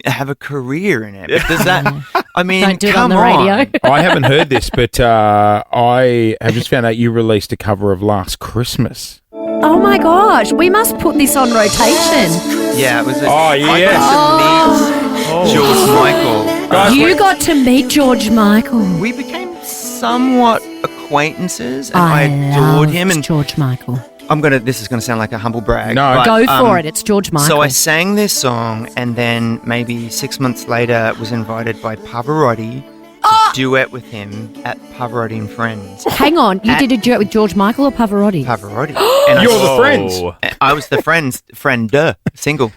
have a career in it. Does that? I mean,
Don't do it on
come
the radio.
I haven't heard this, but I have just found out you released a cover of Last Christmas.
Oh my gosh, we must put this on rotation.
Yeah, it was.
Oh, yes.
I got to meet George Michael.
Guys,
You got to meet George Michael.
We became somewhat acquaintances, and I adored him. And
George Michael.
This is gonna sound like a humble brag.
No.
but,
Go for it. It's George Michael.
So I sang this song, and then maybe 6 months later, was invited by Pavarotti to duet with him at Pavarotti and Friends.
Hang on, you did a duet with George Michael or Pavarotti?
Pavarotti. And
You're the friends.
I was the friend, single,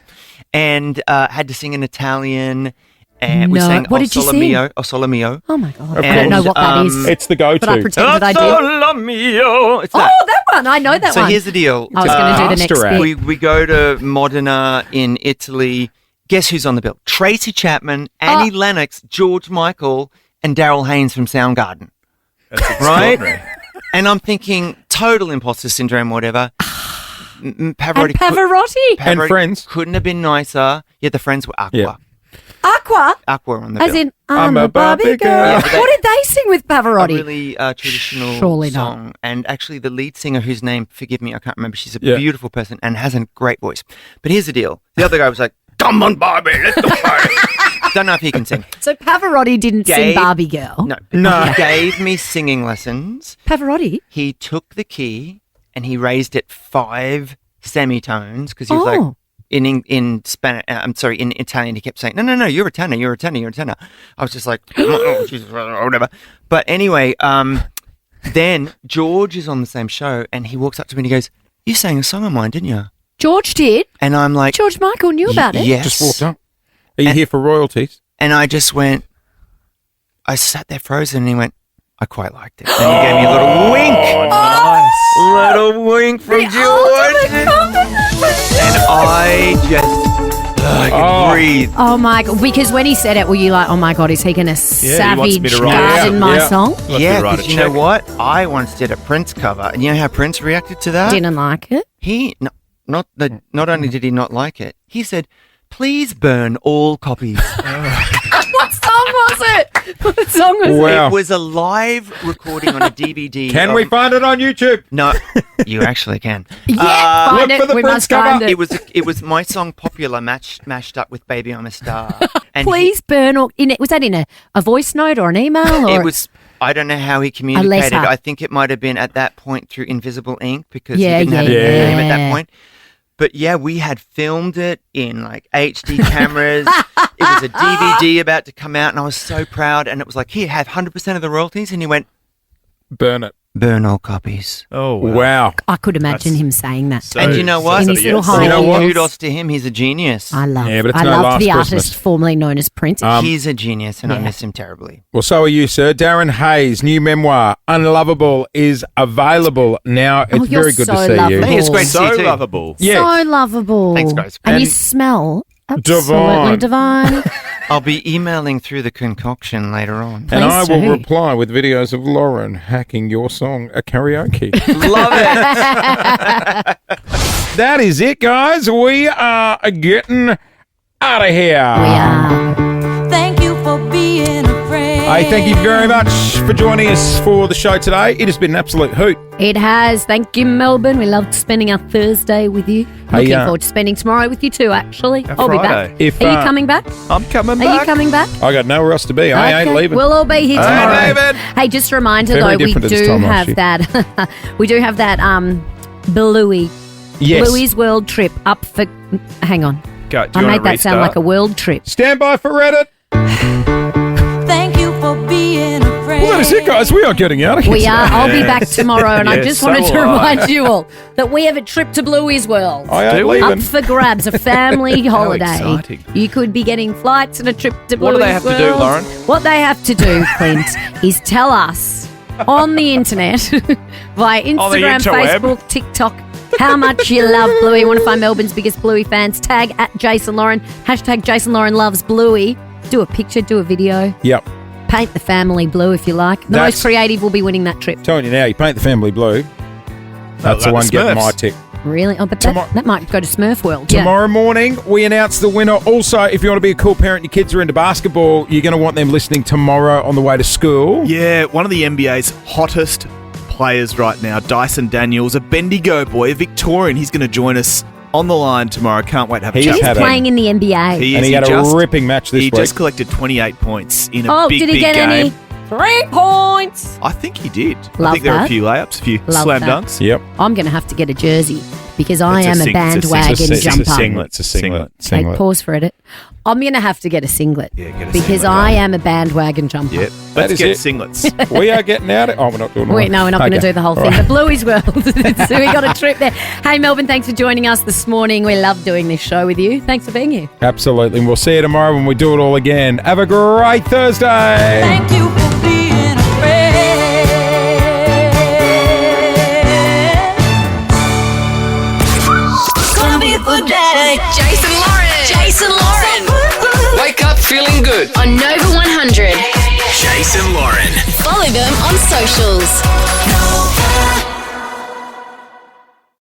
and had to sing in Italian. And we
No.
sang
What did you sing?
O Sole Mio.
Oh my god,
Of
I don't know
course.
what that is.
It's the go-to.
But I pretend that I did.
Sole Mio. It's that.
Oh, that one. I know that
So
one.
here's the deal.
I was going to do the next
Pastor
bit.
We go to Modena in Italy. Guess who's on the bill? Tracy Chapman, Annie Lennox, George Michael, and Daryl Haynes from Soundgarden.
That's
Right?
extraordinary.
And I'm thinking, total imposter syndrome, whatever. Pavarotti,
And Pavarotti.
And Friends.
couldn't have been nicer. Yeah, the Friends were Aqua.
Yeah.
Aqua.
Aqua on the
As
bill.
in, I'm a Barbie girl.
Yeah, but
what did they sing with
a
Pavarotti?
really traditional
Surely not.
song. And actually, the lead singer, whose name, forgive me, I can't remember, she's a
Yeah.
beautiful person and has a great voice. But here's the deal. The other guy was like, come on, Barbie, let's go party. Don't know if he can sing.
So Pavarotti didn't sing
Gave-
Barbie Girl.
No. He gave me singing lessons.
Pavarotti?
He took the key and he raised it 5 semitones because he was like, in Spanish, in Italian, he kept saying, no, you're a tenor, you're a tenor, you're a tenor. I was just like, oh, Jesus, whatever. But anyway, then George is on the same show and he walks up to me and he goes, you sang a song of mine, didn't you?
George did.
And I'm like,
George Michael knew about it.
Yes.
Just walked up. Are you here for royalties?
And I just went, I sat there frozen and he went, I quite liked it. And he gave me a little wink. Little wink from George. And I just, I could breathe.
Oh my god! Because when he said it, were you like, "Oh my god, is he going to
he wants me
savage
to write-
garden my song?"
Yeah, because you know what? I once did a Prince cover, and you know how Prince reacted to that?
Didn't like it.
He not only did he not like it, he said, "Please burn all copies."
What song was it? What song was
Wow.
It was a live recording on a DVD.
Can we find it on YouTube?
No, you actually can.
it? Yeah, find
look
it.
for the
We
Prince
must find
cover.
it.
It was my song Popular mashed up with Baby I'm a Star. And
Please burn all. Was that in a voice note or an email? Or
it was. I don't know how he communicated.
letter.
I think it might have been at that point through invisible ink because
Yeah,
he didn't have a
yeah,
name at
yeah.
that point. But yeah, we had filmed it in like HD cameras. It was a DVD about to come out, and I was so proud. And it was like, here, have 100% of the royalties. And he went,
Burn it.
burn all copies.
Oh,
Wow.
I could imagine him saying that.
And you know what?
In his little high
You know what?
heels.
Kudos to him. He's a genius.
I love.
Yeah, but it's
I
no
love
Last
the
Christmas.
artist formerly known as Prince.
He's a genius, and I
yeah.
miss him terribly.
Well, so are you, sir. Darren Hayes' new memoir, Unlovable, is available now. It's
you're
very good
so
to see
lovable.
you.
Hey, it's great to see
So
you too.
lovable.
Yes.
So lovable.
Thanks, guys.
And you
And-
smell absolutely divine.
I'll be emailing through the concoction later on.
And I will
do.
reply with videos of Lauren hacking your song at karaoke.
Love it.
That is it, guys. We are getting out of here.
Thank you for being a friend.
Hey, thank you very much for joining us for the show today. It has been an absolute hoot.
It has. Thank you, Melbourne. We loved spending our Thursday with you.
Hey,
Looking forward to spending tomorrow with you too, actually. I'll be
Friday.
back.
If,
Are you coming back?
I'm coming
Are
back.
you coming back?
I got nowhere else to be. I ain't
Okay.
leaving.
We'll all be here
I ain't
tomorrow.
leaving.
Hey, just a reminder
Very
though, we
different at this
do
time last
have
year.
that. We do have that Bluey.
Yes.
Bluey's world trip up for. Hang on.
Go, do
I
you
made
want to
that sound
restart?
like a world trip.
Stand by for Reddit.
Thank you for being a friend.
Well, that is it, guys. We are getting out of here.
We are. I'll be
Yeah.
back tomorrow, and I
Yeah,
just
so
wanted to
will I.
remind you all that we have a trip to Bluey's World.
I ain't
Do we?
leaving.
Up for grabs, a family holiday.
exciting.
You could be getting flights and a trip to Bluey's
What do they have to do,
World.
Lauren?
What they have to do, Clint, is tell us on the internet, via Instagram,
interweb.
Facebook, TikTok, how much you love Bluey. You want to find Melbourne's biggest Bluey fans? Tag at Jason Lauren. Hashtag Jason Lauren loves Bluey. Do a picture, do a video.
Yep.
Paint the family blue if you like. The
That's-
most creative will be winning that trip.
Telling you now, you paint the family blue. That's the
like
one
the
getting
Smurfs.
my tick.
Really? Oh, but
Tomorrow-
that might go to Smurf World.
Tomorrow morning, we announce the winner. Also, if you want to be a cool parent, your kids are into basketball, you're going to want them listening tomorrow on the way to school.
Yeah, one of the NBA's hottest players right now, Dyson Daniels, a Bendigo boy, a Victorian. He's going to join us on the line tomorrow. Can't wait to have a
He's
chat
He's
with him.
playing in the NBA.
He
And
is.
he had a
just-
ripping match this
He
week.
just collected 28 points in a big,
did he
big
get
game.
any 3 points?
I think he did. I
Love
think there were a
that.
few layups, a few
Love
slam
that.
dunks.
Yep.
I'm going to have to get a jersey because I am a
It's a
bandwagon jumper.
It's a singlet.
Hey, pause for it. I'm going to have to get a singlet
Yeah, get a
because
singlet,
I
right.
am a bandwagon jumper.
Yep.
That
Let's
is
get
it.
singlets.
We are getting out of... Oh, we're not doing
Wait, no, we're not going to do the whole thing.
All right.
The Bluey's World. So we got a trip there. Hey, Melbourne, thanks for joining us this morning. We love doing this show with you. Thanks for being here.
Absolutely. And we'll see you tomorrow when we do it all again. Have a great Thursday.
Thank you for being a friend. Gonna be a good day.
Jason Lauren. Jason Lauren.
Wake up feeling good.
On Nova 100.
Jason Lauren.
Follow them on socials.